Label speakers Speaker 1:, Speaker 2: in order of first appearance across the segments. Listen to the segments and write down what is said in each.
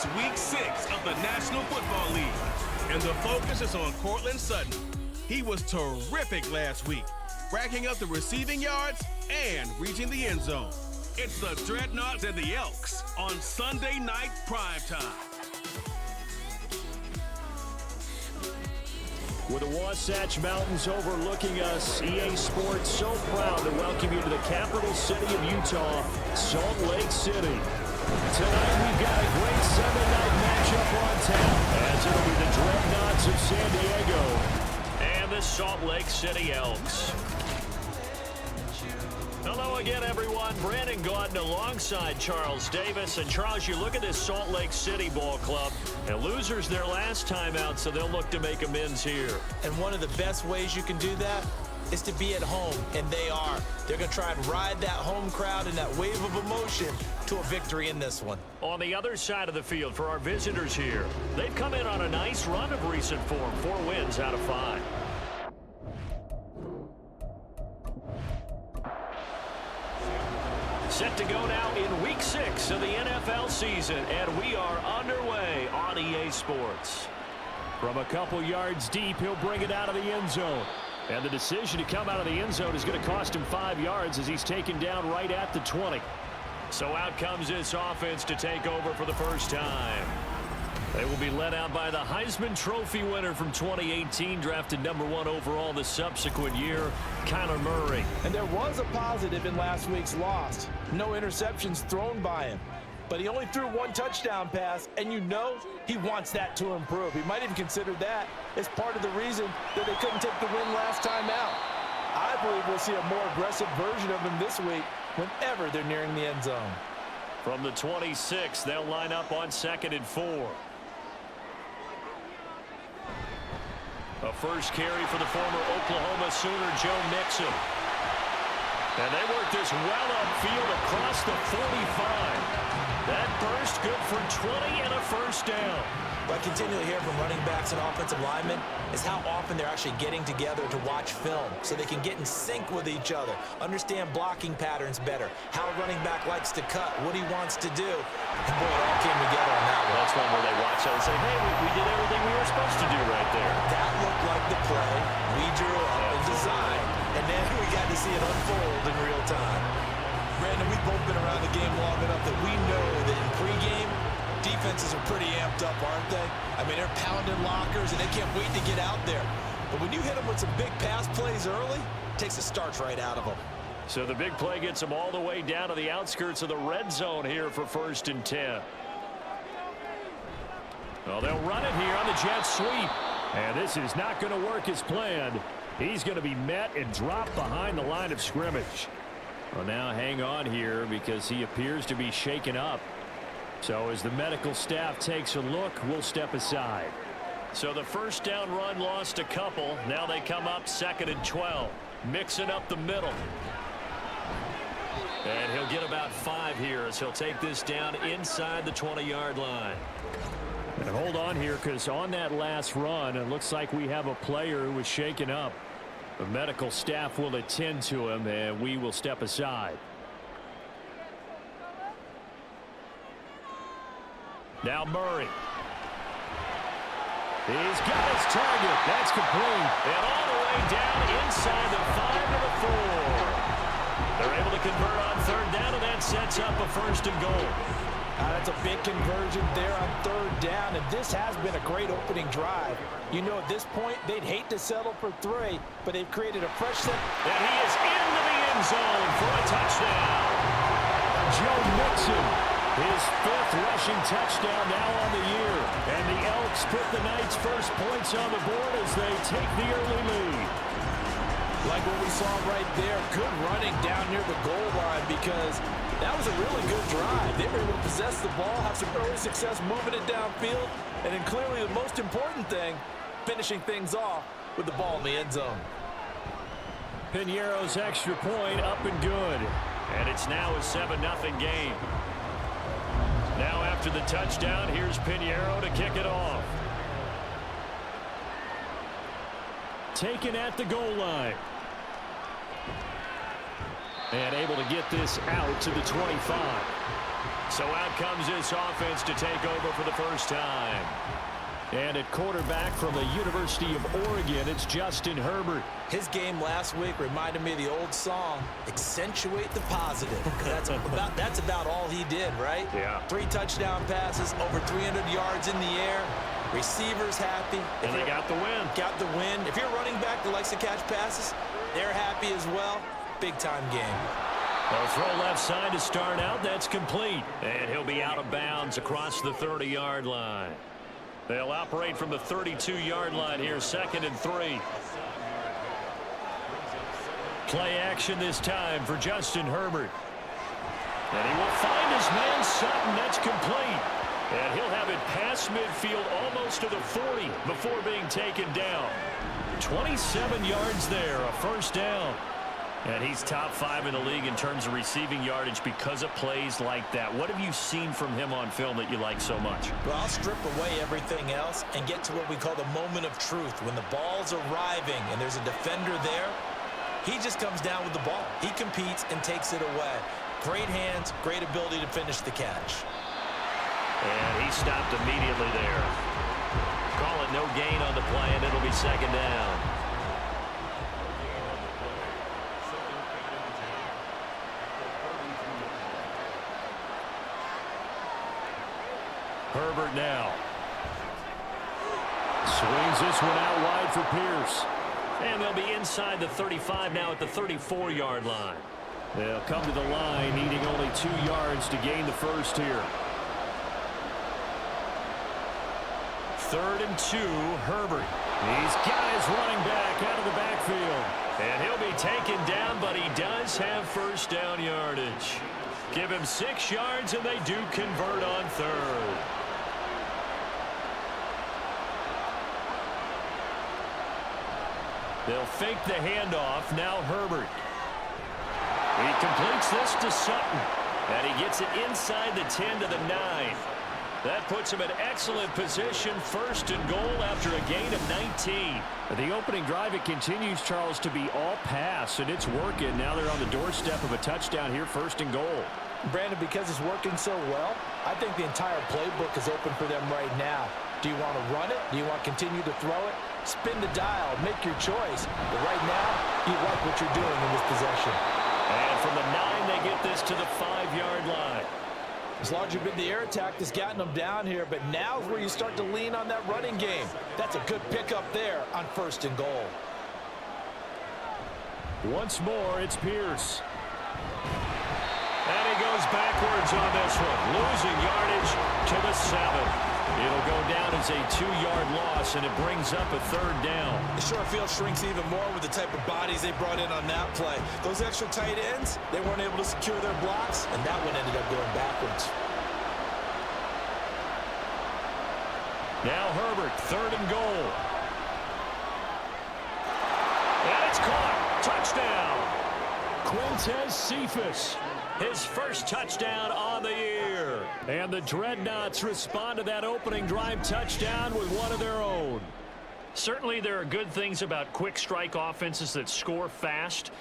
Speaker 1: It's Week 6 of the National Football League, and the focus is on Courtland Sutton. He was terrific last week, racking up the receiving yards and reaching the end zone. It's the Dreadnoughts and the Elks on Sunday night primetime.
Speaker 2: With the Wasatch Mountains overlooking us, EA Sports so proud to welcome you to the capital city of Utah, Salt Lake City. Tonight we've got a great Sunday night matchup on tap, as it'll be the Dreadnoughts of San Diego and the Salt Lake City Elks. Hello again, everyone. Brandon Gaudin alongside Charles Davis. And Charles, you look at this Salt Lake City ball club, and losers their last time out, so they'll look to make amends here.
Speaker 3: And one of the best ways you can do that is to be at home, and they are. They're going to try and ride that home crowd and that wave of emotion to a victory in this one.
Speaker 2: On the other side of the field for our visitors here, they've come in on a nice run of recent form, 4 wins out of 5. Set to go now in Week 6 of the NFL season, and we are underway on EA Sports. From a couple yards deep, he'll bring it out of the end zone. And the decision to come out of the end zone is going to cost him 5 yards as he's taken down right at the 20. So out comes this offense to take over for the first time. They will be led out by the Heisman Trophy winner from 2018, drafted #1 overall the subsequent year, Kyler Murray.
Speaker 3: And there was a positive in last week's loss. No interceptions thrown by him. But he only threw 1 touchdown pass, and you know he wants that to improve. He might even consider that as part of the reason that they couldn't take the win last time out. I believe we'll see a more aggressive version of him this week whenever they're nearing the end zone.
Speaker 2: From the 26, they'll line up on 2nd and 4. A first carry for the former Oklahoma Sooner, Joe Mixon. And they work this well upfield across the 45. That burst good for 20 and a first down.
Speaker 3: What I continually hear from running backs and offensive linemen is how often they're actually getting together to watch film so they can get in sync with each other, understand blocking patterns better, how a running back likes to cut, what he wants to do. And boy, it all came together on that one.
Speaker 2: That's one where they watch that and say, hey, we did everything we were supposed to do right there.
Speaker 3: That looked like the play we drew up and designed, and then we got to see it unfold in real time. Brandon, we've both been around the game long enough that we know that in pregame, defenses are pretty amped up, aren't they? I mean, they're pounding lockers, and they can't wait to get out there. But when you hit them with some big pass plays early, it takes the starch right out of them.
Speaker 2: So the big play gets them all the way down to the outskirts of the red zone here for 1st and 10. Well, they'll run it here on the jet sweep. And this is not going to work as planned. He's going to be met and dropped behind the line of scrimmage. Well, now hang on here because he appears to be shaken up. So as the medical staff takes a look, we'll step aside. So the first down run lost a couple. Now they come up 2nd and 12. Mixing up the middle. And he'll get about 5 here as he'll take this down inside the 20-yard line. And hold on here because on that last run, it looks like we have a player who was shaken up. The medical staff will attend to him, and we will step aside. Now Murray. He's got his target. That's complete. And all the way down inside the 5 to the 4. They're able to convert on 3rd down, and that sets up a 1st and goal.
Speaker 3: That's a big conversion there on 3rd down, and this has been a great opening drive. You know, at this point, they'd hate to settle for 3, but they've created a fresh set.
Speaker 2: And he is into the end zone for a touchdown. Joe Mixon, his 5th rushing touchdown now on the year. And the Elks put the Knights' first points on the board as they take the early lead.
Speaker 3: Like what we saw right there, good running down near the goal line because that was a really good drive. They were able to possess the ball, have some early success moving it downfield, and then clearly the most important thing, finishing things off with the ball in the end zone.
Speaker 2: Piñeiro's extra point up and good. And it's now a 7-0 game. Now after the touchdown, here's Piñeiro to kick it off. Taken at the goal line. And able to get this out to the 25. So out comes this offense to take over for the first time. And at quarterback from the University of Oregon, it's Justin Herbert.
Speaker 3: His game last week reminded me of the old song, accentuate the positive. That's about all he did, right?
Speaker 2: Yeah.
Speaker 3: 3 touchdown passes, over 300 yards in the air. Receivers happy.
Speaker 2: And they got the win.
Speaker 3: Got the win. If you're a running back that likes to catch passes, they're happy as well. Big-time game.
Speaker 2: They'll throw left side to start out. That's complete. And he'll be out of bounds across the 30-yard line. They'll operate from the 32-yard line here, 2nd and 3. Play action this time for Justin Herbert. And he will find his man Sutton. That's complete. And he'll have it past midfield almost to the 40 before being taken down. 27 yards there, a first down. And he's top 5 in the league in terms of receiving yardage because of plays like that. What have you seen from him on film that you like so much?
Speaker 3: Well, I'll strip away everything else and get to what we call the moment of truth. When the ball's arriving and there's a defender there, he just comes down with the ball. He competes and takes it away. Great hands, great ability to finish the catch.
Speaker 2: And he stopped immediately there. Call it no gain on the play, and it'll be 2nd down. Herbert now. Swings this one out wide for Pierce. And they'll be inside the 35 now at the 34-yard line. They'll come to the line, needing only 2 yards to gain the first here. 3rd and 2, Herbert. He's got his running back out of the backfield. And he'll be taken down, but he does have first down yardage. Give him 6 yards, and they do convert on 3rd. They'll fake the handoff. Now Herbert. He completes this to Sutton. And he gets it inside the 10 to the 9. That puts him in excellent position. 1st and goal after a gain of 19. The opening drive, it continues, Charles, to be all pass, and it's working. Now they're on the doorstep of a touchdown here, 1st and goal.
Speaker 3: Brandon, because it's working so well, I think the entire playbook is open for them right now. Do you want to run it? Do you want to continue to throw it? Spin the dial. Make your choice. But right now, you like what you're doing in this possession.
Speaker 2: And from the 9, they get this to the 5-yard line.
Speaker 3: It's largely been the air attack that's gotten them down here, but now is where you start to lean on that running game. That's a good pickup there on 1st and goal.
Speaker 2: Once more, it's Pierce. And he goes backwards on this one, losing yardage to the 7. It'll go down as a 2-yard loss, and it brings up a 3rd down.
Speaker 3: The short field shrinks even more with the type of bodies they brought in on that play. Those extra tight ends, they weren't able to secure their blocks, and that one ended up going backwards.
Speaker 2: Now Herbert, 3rd and goal. And it's caught. Touchdown. Quintez Cephas. His first touchdown on the year. And the Dreadnoughts respond to that opening drive touchdown with one of their own. Certainly there are good things about quick strike offenses that score fast,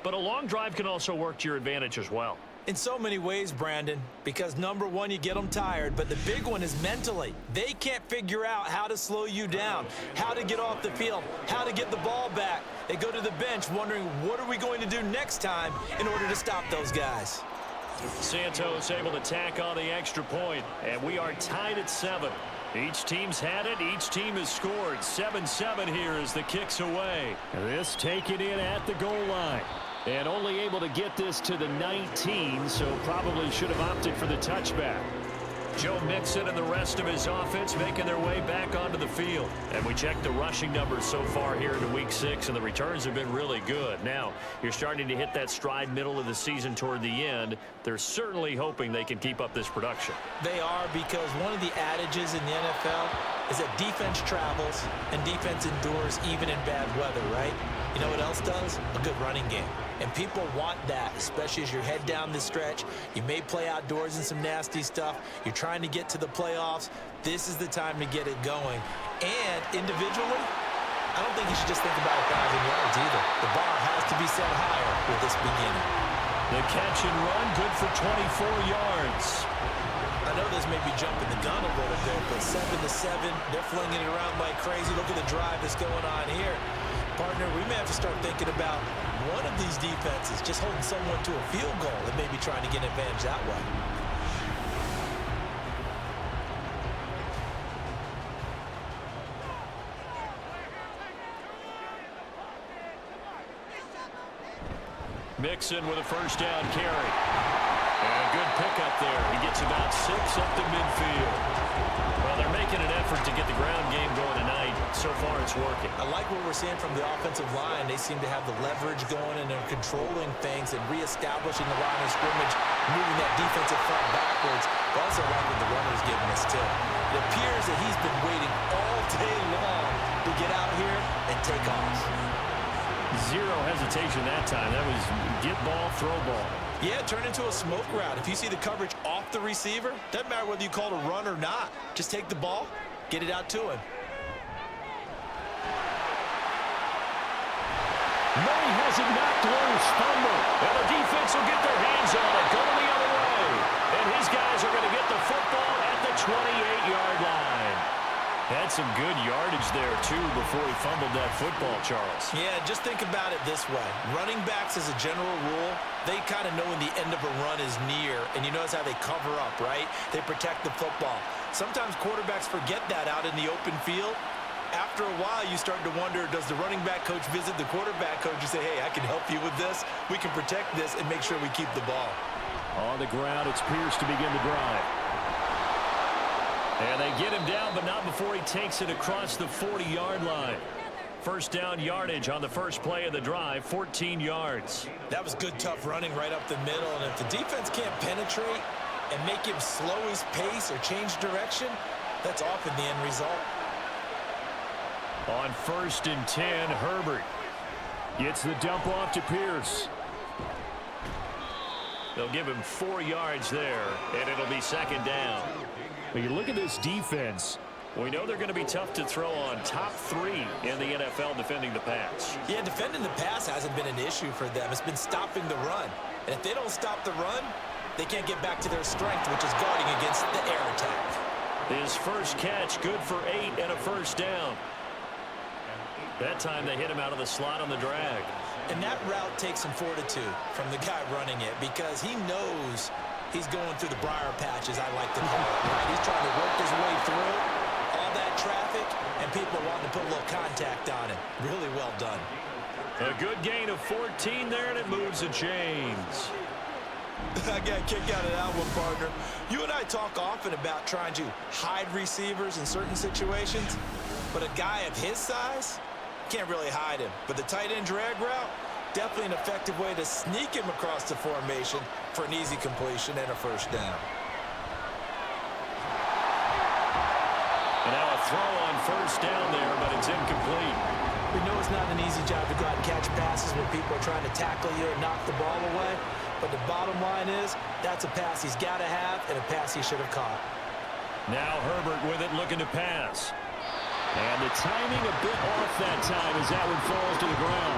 Speaker 2: but a long drive can also work to your advantage as well.
Speaker 3: In so many ways, Brandon, because number one, you get them tired, but the big one is mentally. They can't figure out how to slow you down, how to get off the field, how to get the ball back. They go to the bench wondering, what are we going to do next time in order to stop those guys?
Speaker 2: Santos able to tack on the extra point, and we are tied at 7. Each team's had it. Each team has scored. 7-7 here as the kick's away. This taken in at the goal line. And only able to get this to the 19, so probably should have opted for the touchback. Joe Mixon and the rest of his offense making their way back onto the field. And we checked the rushing numbers so far here into Week 6, and the returns have been really good. Now, you're starting to hit that stride middle of the season toward the end. They're certainly hoping they can keep up this production.
Speaker 3: They are, because one of the adages in the NFL is that defense travels and defense endures even in bad weather, right? You know what else does? A good running game. And people want that, especially as you head down the stretch. You may play outdoors in some nasty stuff. You're trying to get to the playoffs. This is the time to get it going. And individually, I don't think you should just think about 1,000 yards either. The bar has to be set higher with this beginning.
Speaker 2: The catch and run, good for 24 yards.
Speaker 3: I know this may be jumping the gun a little bit, but 7-7, they're flinging it around like crazy. Look at the drive that's going on here. Partner, we may have to start thinking about one of these defenses just holding someone to a field goal and maybe trying to get an advantage that way.
Speaker 2: Mixon with a first down carry. And a good pickup there. He gets about 6 up to midfield. Well, they're making an effort to get the ground game going tonight. So far, it's working.
Speaker 3: I like what we're seeing from the offensive line. They seem to have the leverage going, and they're controlling things and reestablishing the line of scrimmage, moving that defensive front backwards. But also like what the runner's giving us, too. It appears that he's been waiting all day long to get out here and take off.
Speaker 2: Zero hesitation that time. That was get ball, throw ball.
Speaker 3: Yeah, turn into a smoke route. If you see the coverage off the receiver, doesn't matter whether you call it a run or not. Just take the ball, get it out to him.
Speaker 2: Murray has it knocked loose. Fumble. And the defense will get their hands on it. Going the other way. And his guys are going to get the football at the 28-yard line. Had some good yardage there, too, before he fumbled that football, Charles.
Speaker 3: Yeah, just think about it this way. Running backs, as a general rule, they kind of know when the end of a run is near, and you notice how they cover up, right? They protect the football. Sometimes quarterbacks forget that out in the open field. After a while, you start to wonder, does the running back coach visit the quarterback coach and say, hey, I can help you with this. We can protect this and make sure we keep the ball.
Speaker 2: On the ground, it's Pierce to begin the drive. And they get him down, but not before he takes it across the 40-yard line. First down yardage on the first play of the drive, 14 yards.
Speaker 3: That was good, tough running right up the middle. And if the defense can't penetrate and make him slow his pace or change direction, that's often the end result.
Speaker 2: On 1st and 10, Herbert gets the dump off to Pierce. They'll give him 4 yards there, and it'll be second down. When you look at this defense, we know they're going to be tough to throw on. Top 3 in the NFL defending the pass.
Speaker 3: Yeah, defending the pass hasn't been an issue for them. It's been stopping the run. And if they don't stop the run, they can't get back to their strength, which is guarding against the air attack.
Speaker 2: His first catch, good for 8 and a first down. That time they hit him out of the slot on the drag.
Speaker 3: And that route takes some fortitude from the guy running it, because he knows he's going through the briar patch, as I like to call it. Right? He's trying to work his way through all that traffic, and people wanting to put a little contact on it. Really well done.
Speaker 2: A good gain of 14 there, and it moves the chains.
Speaker 3: I got a kick out of that one, partner. You and I talk often about trying to hide receivers in certain situations, but a guy of his size can't really hide him. But the tight end drag route, definitely an effective way to sneak him across the formation for an easy completion and a first down.
Speaker 2: And now a throw on first down there, but it's incomplete.
Speaker 3: We know it's not an easy job to go out and catch passes when people are trying to tackle you and knock the ball away. But the bottom line is, that's a pass he's got to have and a pass he should have caught.
Speaker 2: Now Herbert with it, looking to pass. And the timing a bit off that time as that one falls to the ground.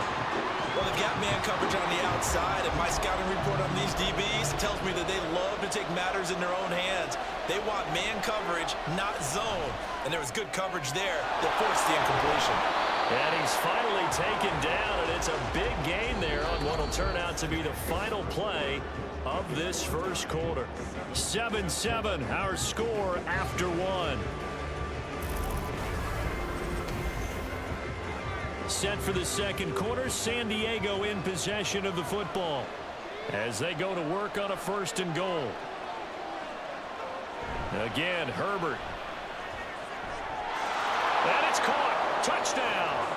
Speaker 3: Well, they've got man coverage on the outside, and my scouting report on these DBs tells me that they love to take matters in their own hands. They want man coverage, not zone. And there was good coverage there that forced the incompletion.
Speaker 2: And he's finally taken down, and it's a big gain there on what will turn out to be the final play of this first quarter. 7-7, our score after one. Set for the second quarter, San Diego in possession of the football as they go to work on a 1st and goal. Again, Herbert. And it's caught. Touchdown.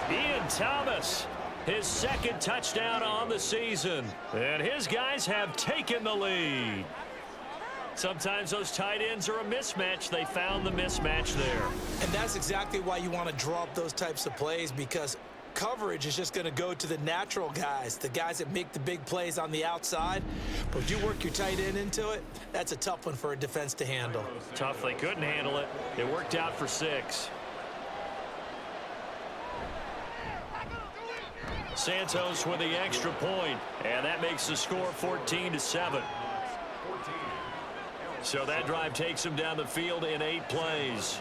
Speaker 2: Ian Thomas, his 2nd touchdown on the season. And his guys have taken the lead. Sometimes those tight ends are a mismatch. They found the mismatch there. And
Speaker 3: that's exactly why you want to draw up those types of plays, because coverage is just going to go to the natural guys, the guys that make the big plays on the outside. But if you work your tight end into it, that's a tough one for a defense to handle.
Speaker 2: Tough. They couldn't handle it. It worked out for 6. Santos with the extra point, and that makes the score 14-7. So that drive takes him down the field in 8 plays.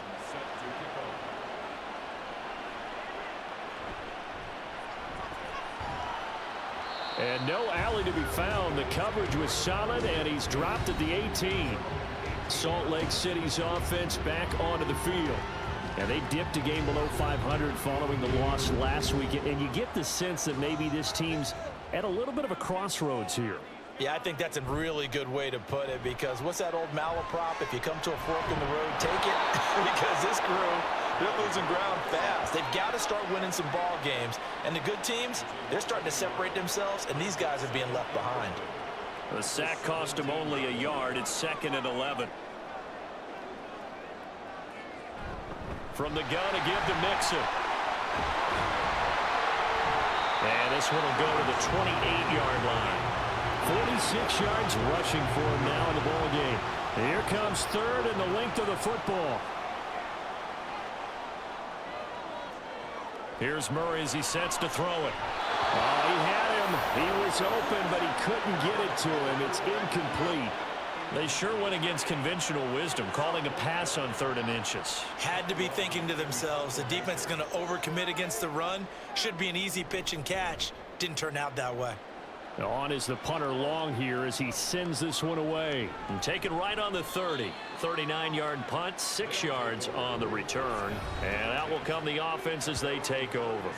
Speaker 2: And no alley to be found. The coverage was solid, and he's dropped at the 18. Salt Lake City's offense back onto the field. And they dipped a game below 500 following the loss last week. And you get the sense that maybe this team's at a little bit of a crossroads here.
Speaker 3: Yeah, I think that's a really good way to put it, because what's that old malaprop? If you come to a fork in the road, take it. Because this crew, they're losing ground fast. They've got to start winning some ball games. And the good teams, they're starting to separate themselves, and these guys are being left behind.
Speaker 2: The sack cost him only a yard. It's 2nd and 11. From the gun to give to Mixon. And this one will go to the 28-yard line. 46 yards rushing for him now in the ball game. Here comes 3rd and the length of the football. Here's Murray as he sets to throw it. Oh, he had him. He was open, but he couldn't get it to him. It's incomplete. They sure went against conventional wisdom, calling a pass on 3rd and inches.
Speaker 3: Had to be thinking to themselves, the defense is going to overcommit against the run. Should be an easy pitch and catch. Didn't turn out that way.
Speaker 2: On is the punter Long here as he sends this one away. And taken right on the 30. 39-yard punt, 6 yards on the return. And out will come the offense as they take over.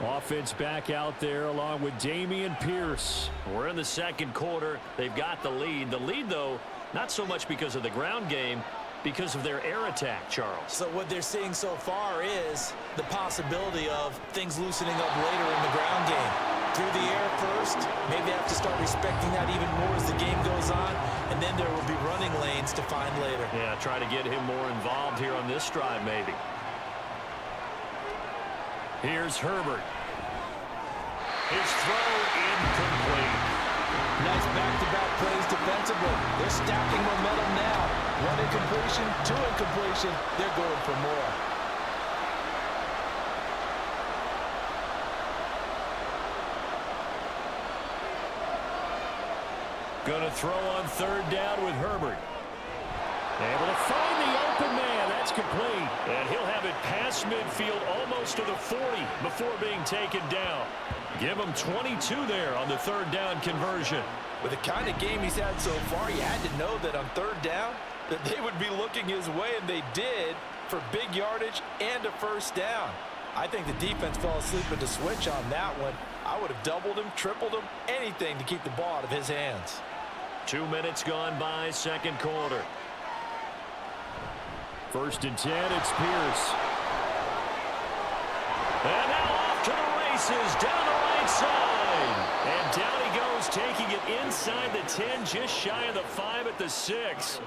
Speaker 2: Offense back out there along with Dameon Pierce. We're in the 2nd quarter. They've got the lead. The lead, though, not so much because of the ground game, because of their air attack, Charles.
Speaker 3: So what they're seeing so far is the possibility of things loosening up later in the ground game. Through the air first, maybe they have to start respecting that even more as the game goes on, and then there will be running lanes to find later.
Speaker 2: Yeah, try to get him more involved here on this drive, maybe. Here's Herbert. His throw incomplete.
Speaker 3: Nice back-to-back plays defensively. They're stacking momentum now. 1 incompletion, 2 incompletion. They're going for more.
Speaker 2: Going to throw on 3rd down with Herbert. Able to find the open man. That's complete. And he'll have it past midfield almost to the 40 before being taken down. Give him 22 there on the 3rd down conversion.
Speaker 3: With the kind of game he's had so far, you had to know that on 3rd down that they would be looking his way, and they did, for big yardage and a 1st down. I think the defense fell asleep at the switch on that one. I would have doubled him, tripled him, anything to keep the ball out of his hands.
Speaker 2: 2 minutes gone by, 2nd quarter. 1st and 10, it's Pierce. And now off to the races, down the right side. And down he goes, taking it inside the 10, just shy of the 5 at the 6.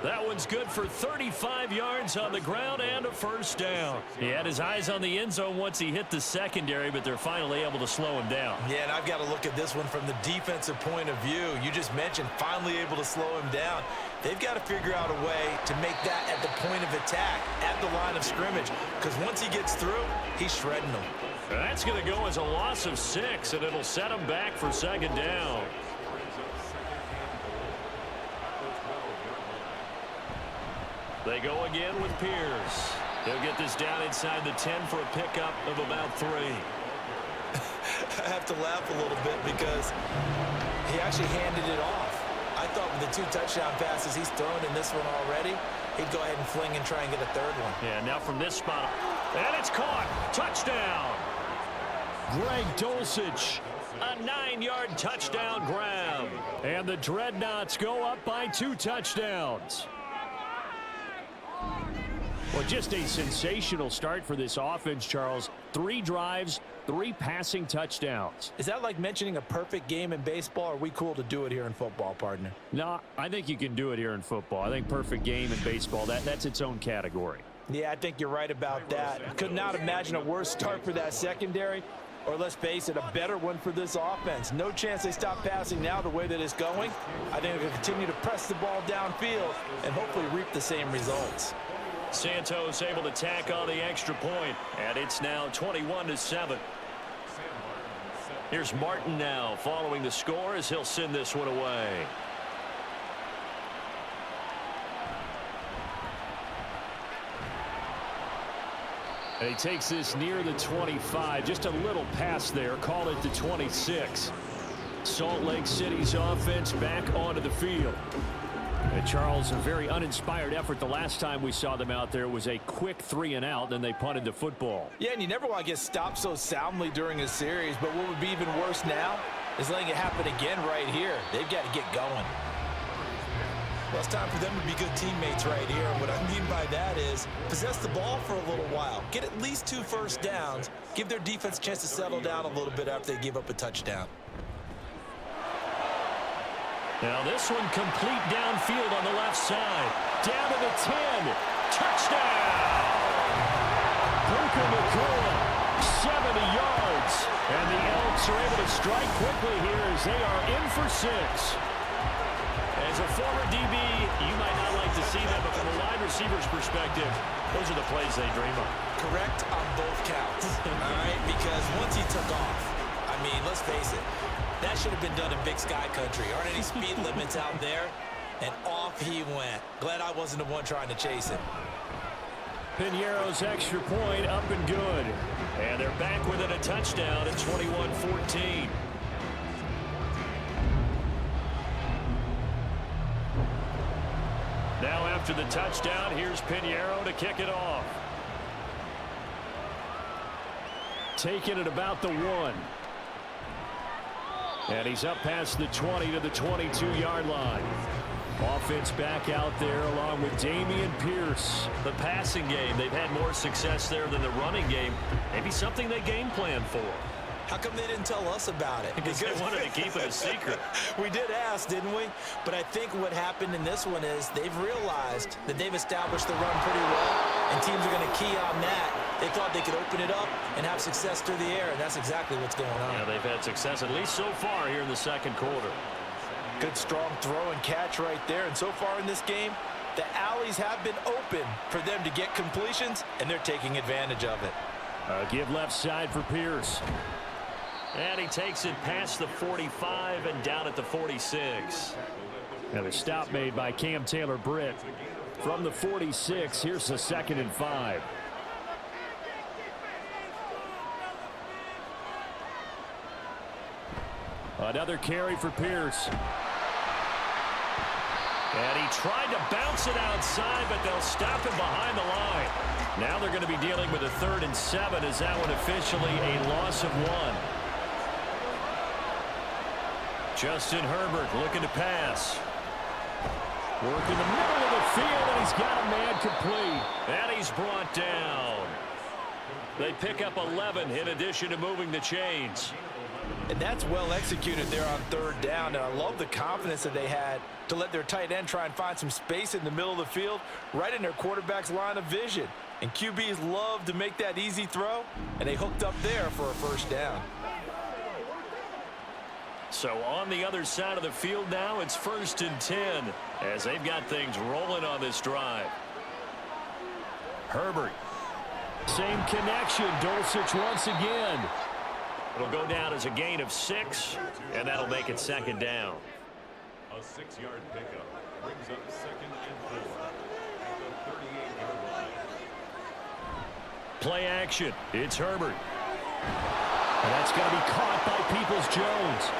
Speaker 2: That one's good for 35 yards on the ground and a 1st down. He had his eyes on the end zone once he hit the secondary, but they're finally able to slow him down.
Speaker 3: Yeah, and I've got to look at this one from the defensive point of view. You just mentioned finally able to slow him down. They've got to figure out a way to make that at the point of attack, at the line of scrimmage, because once he gets through, he's shredding them.
Speaker 2: That's going to go as a loss of 6, and it'll set him back for 2nd down. They go again with Pierce. He'll get this down inside the 10 for a pickup of about 3.
Speaker 3: I have to laugh a little bit because he actually handed it off. I thought with the 2 touchdown passes he's thrown in this one already, he'd go ahead and fling and try and get a 3rd one.
Speaker 2: Yeah, now from this spot, and it's caught. Touchdown. Greg Dulcich, a 9-yard touchdown grab. And the Dreadnoughts go up by 2 touchdowns. Well, just a sensational start for this offense, Charles. 3 drives, 3 passing touchdowns.
Speaker 3: Is that like mentioning a perfect game in baseball? Or are we cool to do it here in football, partner?
Speaker 2: No, I think you can do it here in football. I think perfect game in baseball, that's its own category.
Speaker 3: Yeah, I think you're right about that. Could not imagine a worse start for that secondary, or let's face it, a better one for this offense. No chance they stop passing now the way that it's going. I think they'll continue to press the ball downfield and hopefully reap the same results.
Speaker 2: Santos able to tack on the extra point, and it's now 21-7. Here's Martin now following the score as he'll send this one away. And he takes this near the 25. Just a little pass there. Call it the 26. Salt Lake City's offense back onto the field. And Charles, a very uninspired effort the last time we saw them out there was a quick 3-and-out, then they punted the football.
Speaker 3: Yeah, and you never want to get stopped so soundly during a series, but what would be even worse now is letting it happen again right here. They've got to get going. Well, it's time for them to be good teammates right here. What I mean by that is possess the ball for a little while, get at least 2 first downs, give their defense a chance to settle down a little bit after they give up a touchdown.
Speaker 2: Now this one complete downfield on the left side. Down to the 10. Touchdown! Puka Nacua, 70 yards. And the Elks are able to strike quickly here as they are in for 6. As a former DB, you might not like to see that, but from a wide receiver's perspective, those are the plays they dream of.
Speaker 3: Correct on both counts, all right? Because once he took off, I mean, let's face it, that should have been done in Big Sky Country. Aren't any speed limits out there? And off he went. Glad I wasn't the one trying to chase him.
Speaker 2: Piñeiro's extra point up and good. And they're back within a touchdown at 21-14. Now after the touchdown, here's Piñeiro to kick it off. Taking it about the 1. And he's up past the 20 to the 22-yard line. Offense back out there along with Dameon Pierce. The passing game, they've had more success there than the running game. Maybe something they game plan for.
Speaker 3: How come they didn't tell us about it?
Speaker 2: Because they wanted to keep it a secret.
Speaker 3: We did ask, didn't we? But I think what happened in this one is they've realized that they've established the run pretty well, and teams are going to key on that. They thought they could open it up and have success through the air, and that's exactly what's going on.
Speaker 2: Yeah, they've had success at least so far here in the second quarter.
Speaker 3: Good strong throw and catch right there, and so far in this game, the alleys have been open for them to get completions, and they're taking advantage of it.
Speaker 2: Give left side for Pierce. And he takes it past the 45 and down at the 46. And a stop made by Cam Taylor-Britt. From the 46, here's the 2nd and 5. Another carry for Pierce. And he tried to bounce it outside, but they'll stop him behind the line. Now they're going to be dealing with a 3rd and 7 as that one officially a loss of 1. Justin Herbert looking to pass. Work in the middle of the field, and he's got a man complete. And he's brought down. They pick up 11 in addition to moving the chains.
Speaker 3: And that's well executed there on 3rd down, and I love the confidence that they had to let their tight end try and find some space in the middle of the field, right in their quarterback's line of vision. And QBs love to make that easy throw, and they hooked up there for a 1st down.
Speaker 2: So on the other side of the field now, it's 1st and 10 as they've got things rolling on this drive. Herbert. Same connection. Dulcich once again. It'll go down as a gain of 6, and that'll make it 2nd down.
Speaker 4: A 6-yard pickup brings up 2nd and 4 at the 38-yard line.
Speaker 2: Play action. It's Herbert. And that's going to be caught by Peoples-Jones.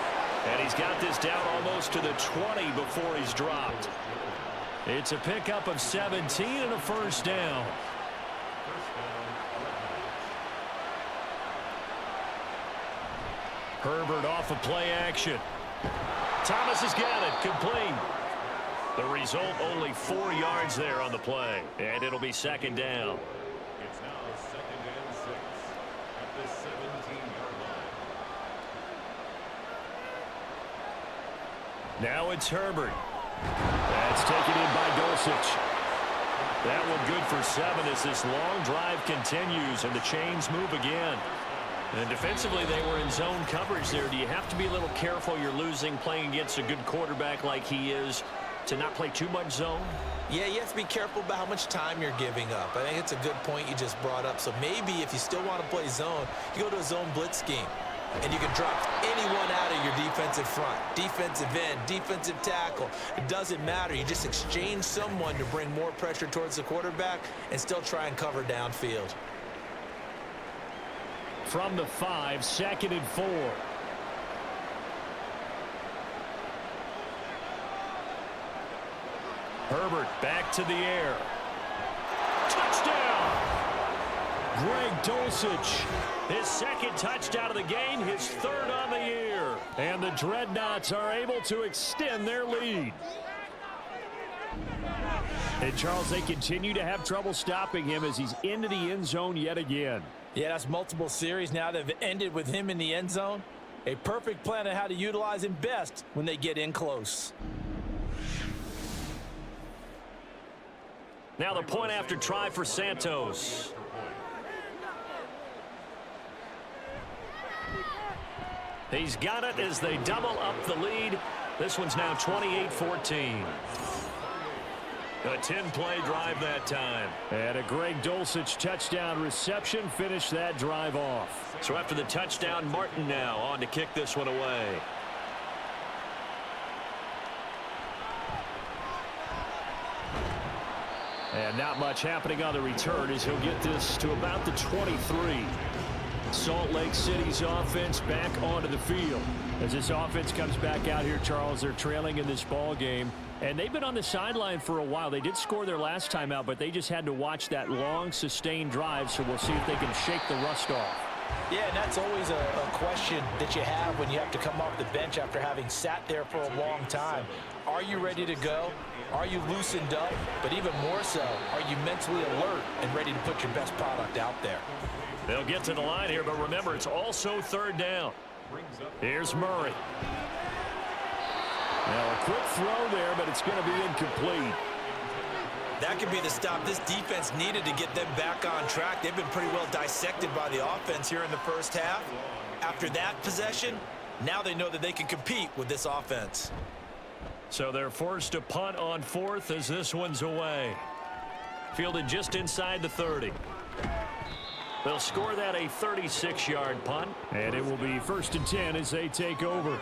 Speaker 2: And he's got this down almost to the 20 before he's dropped. It's a pickup of 17 and a 1st down. Herbert off of play action. Thomas has got it. Complete. The result, only 4 yards there on the play. And it'll be 2nd down.
Speaker 4: It's now 2nd and 6 at the 17-yard line.
Speaker 2: Now it's Herbert. That's taken in by Dulcich. That one good for 7 as this long drive continues and the chains move again. And defensively, they were in zone coverage there. Do you have to be a little careful you're losing playing against a good quarterback like he is to not play too much zone?
Speaker 3: Yeah, you have to be careful about how much time you're giving up. I think it's a good point you just brought up. So maybe if you still want to play zone, you go to a zone blitz scheme. and you can drop anyone out of your defensive front. Defensive end, defensive tackle. It doesn't matter. You just exchange someone to bring more pressure towards the quarterback and still try and cover downfield.
Speaker 2: From the 5, 2nd and 4. Herbert back to the air. Touchdown! Greg Dulcich, his 2nd touchdown of the game, his 3rd on the year. And the Dreadnoughts are able to extend their lead. And Charles, they continue to have trouble stopping him as he's into the end zone yet again.
Speaker 3: Yeah, that's multiple series now that have ended with him in the end zone. A perfect plan on how to utilize him best when they get in close.
Speaker 2: Now the point after try for Santos. He's got it as they double up the lead. This one's now 28-14. A 10-play drive that time. And a Greg Dulcich touchdown reception finished that drive off. So after the touchdown, Martin now on to kick this one away. And not much happening on the return as he'll get this to about the 23. Salt Lake City's offense back onto the field. As this offense comes back out here, Charles, they're trailing in this ball game. And they've been on the sideline for a while. They did score their last time out, but they just had to watch that long, sustained drive. So we'll see if they can shake the rust off.
Speaker 3: Yeah, and that's always a question that you have when you have to come off the bench after having sat there for a long time. Are you ready to go? Are you loosened up? But even more so, are you mentally alert and ready to put your best product out there?
Speaker 2: They'll get to the line here, but remember, it's also 3rd down. Here's Murray. Now a quick throw there, but it's going to be incomplete.
Speaker 3: That could be the stop this defense needed to get them back on track. They've been pretty well dissected by the offense here in the first half. After that possession, now they know that they can compete with this offense.
Speaker 2: So they're forced to punt on 4th as this one's away. Fielded just inside the 30. They'll score that a 36-yard punt. And it will be 1st and 10 as they take over.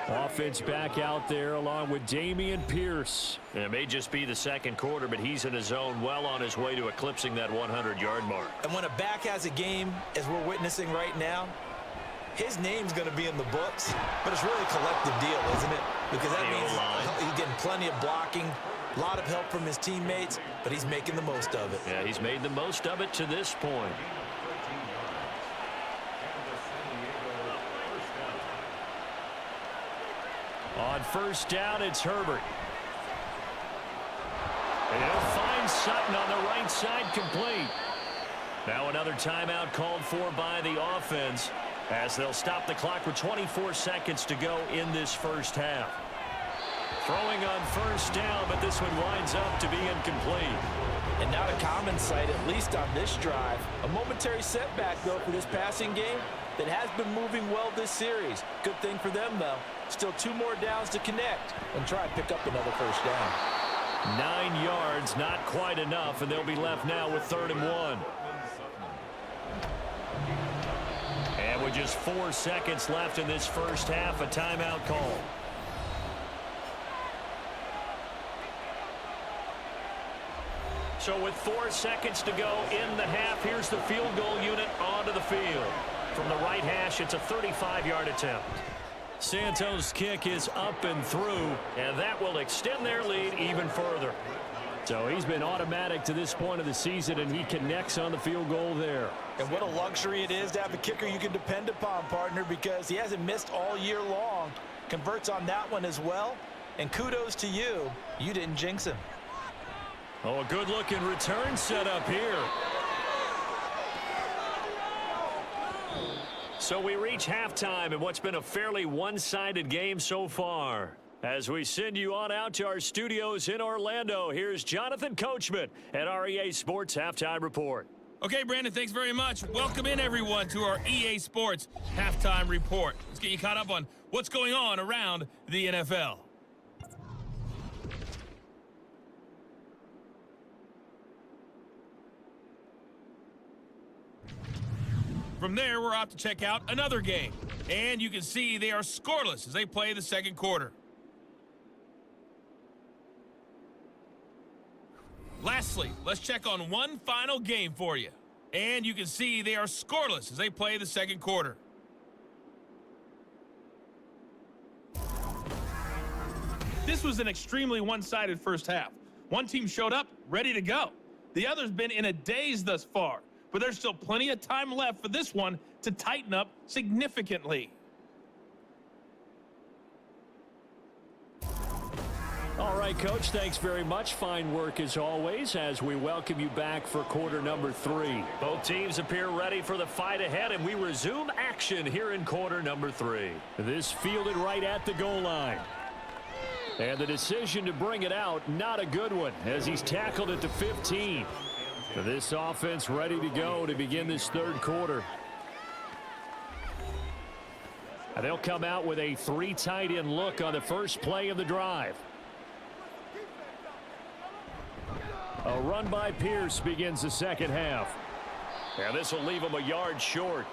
Speaker 2: Offense back out there along with Dameon Pierce. It may just be the 2nd quarter, but he's in his zone well on his way to eclipsing that 100-yard mark.
Speaker 3: And when a back has a game, as we're witnessing right now, his name's going to be in the books, but it's really a collective deal, isn't it? Because that means he's getting plenty of blocking, a lot of help from his teammates, but he's making the most of it.
Speaker 2: Yeah, he's made the most of it to this point. On 1st down, it's Herbert. And he'll find Sutton on the right side, complete. Now another timeout called for by the offense as they'll stop the clock with 24 seconds to go in this first half. Throwing on 1st down, but this one winds up to be incomplete.
Speaker 3: And not a common sight, at least on this drive. A momentary setback, though, for this passing game that has been moving well this series. Good thing for them, though. Still 2 more downs to connect and try and pick up another 1st down.
Speaker 2: 9 yards, not quite enough, and they'll be left now with 3rd and 1. And with just 4 seconds left in this first half, a timeout call. So with 4 seconds to go in the half, here's the field goal unit onto the field. From the right hash, it's a 35-yard attempt. Santos' kick is up and through, and that will extend their lead even further. So he's been automatic to this point of the season, and he connects on the field goal there.
Speaker 3: And what a luxury it is to have a kicker you can depend upon, partner, because he hasn't missed all year long. Converts on that one as well, and kudos to you. You didn't jinx him.
Speaker 2: Oh, a good-looking return set up here. So we reach halftime in what's been a fairly one-sided game so far. As we send you on out to our studios in Orlando, here's Jonathan Coachman at our EA Sports Halftime Report.
Speaker 5: Okay, Brandon, thanks very much. Welcome in, everyone, to our EA Sports Halftime Report. Let's get you caught up on what's going on around the NFL. From there, we're off to check out another game. And you can see they are scoreless as they play the second quarter. Lastly, let's check on one final game for you. And you can see they are scoreless as they play the second quarter. This was an extremely one-sided first half. One team showed up ready to go. The other's been in a daze thus far, but there's still plenty of time left for this one to tighten up significantly.
Speaker 2: All right, Coach, thanks very much. Fine work as always as we welcome you back for quarter number 3. Both teams appear ready for the fight ahead, and we resume action here in quarter number 3. This fielded right at the goal line. And the decision to bring it out, not a good one, as he's tackled at the 15. This offense ready to go to begin this third quarter. And they'll come out with a 3 tight end look on the first play of the drive. A run by Pierce begins the second half. And this will leave him a yard short.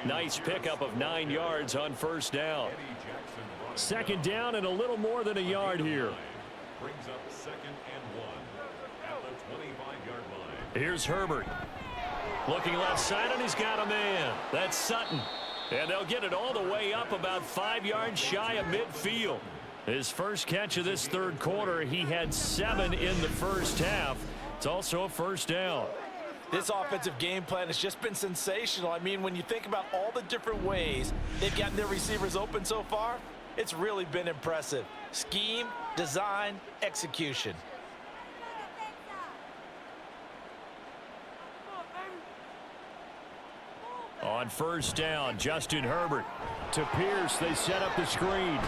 Speaker 2: Nice pickup of 9 yards on first down. Second down and a little more than a yard here.
Speaker 4: Brings up 2nd and 1 at the 25-yard line.
Speaker 2: Here's Herbert. Looking left side, and he's got a man. That's Sutton. And they'll get it all the way up about 5 yards shy of midfield. His first catch of this third quarter, he had 7 in the first half. It's also a first down.
Speaker 3: This offensive game plan has just been sensational. I mean, when you think about all the different ways they've gotten their receivers open so far, it's really been impressive. Scheme, design, execution.
Speaker 2: On first down, Justin Herbert to Pierce. They set up the screen.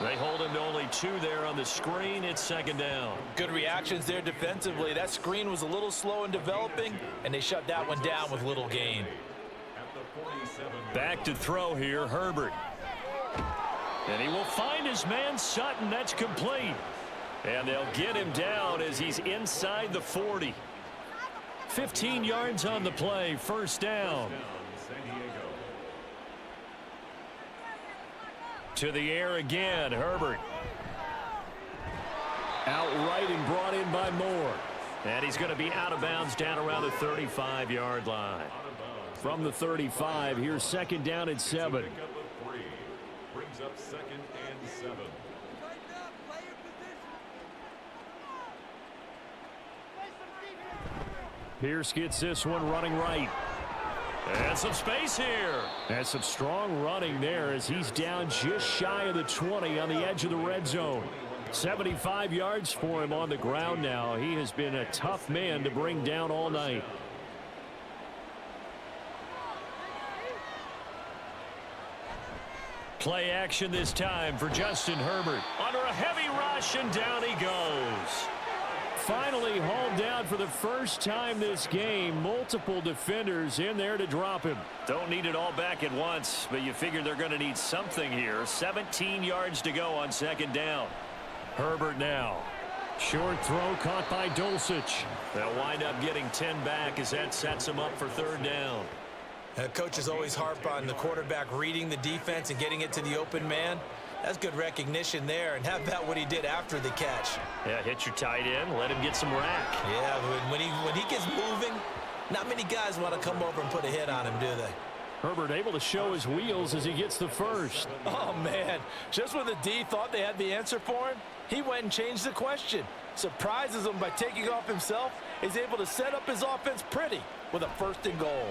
Speaker 2: They hold him to only 2 there on the screen. It's second down.
Speaker 3: Good reactions there defensively. That screen was a little slow in developing, and they shut that one down with little gain.
Speaker 2: Back to throw here, Herbert. And he will find his man Sutton. That's complete. And they'll get him down as he's inside the 40. 15 yards on the play, first down. To the air again, Herbert. Outright and brought in by Moore. And he's going to be out of bounds down around the 35-yard line. From the 35, here's second down and 7.
Speaker 4: Brings up 2nd and 7.
Speaker 2: Pierce gets this one running right. And some space here. And some strong running there as he's down just shy of the 20 on the edge of the red zone. 75 yards for him on the ground now. He has been a tough man to bring down all night. Play action this time for Justin Herbert. Under a heavy rush, and down he goes. Finally hauled down for the first time this game. Multiple defenders in there to drop him. Don't need it all back at once, but you figure they're going to need something here. 17 yards to go on second down. Herbert now. Short throw caught by Dulcich. They'll wind up getting 10 back as that sets them up for third down.
Speaker 3: Coaches always harp on the quarterback reading the defense and getting it to the open man. That's good recognition there. And how about what he did after the catch?
Speaker 2: Yeah, hit your tight end, let him get some rack.
Speaker 3: Yeah, when he gets moving, not many guys want to come over and put a hit on him, do they?
Speaker 2: Herbert able to show his wheels as he gets the first.
Speaker 3: Oh, man. Just when the D thought they had the answer for him, he went and changed the question. Surprises him by taking off himself. He's able to set up his offense pretty with a 1st and goal.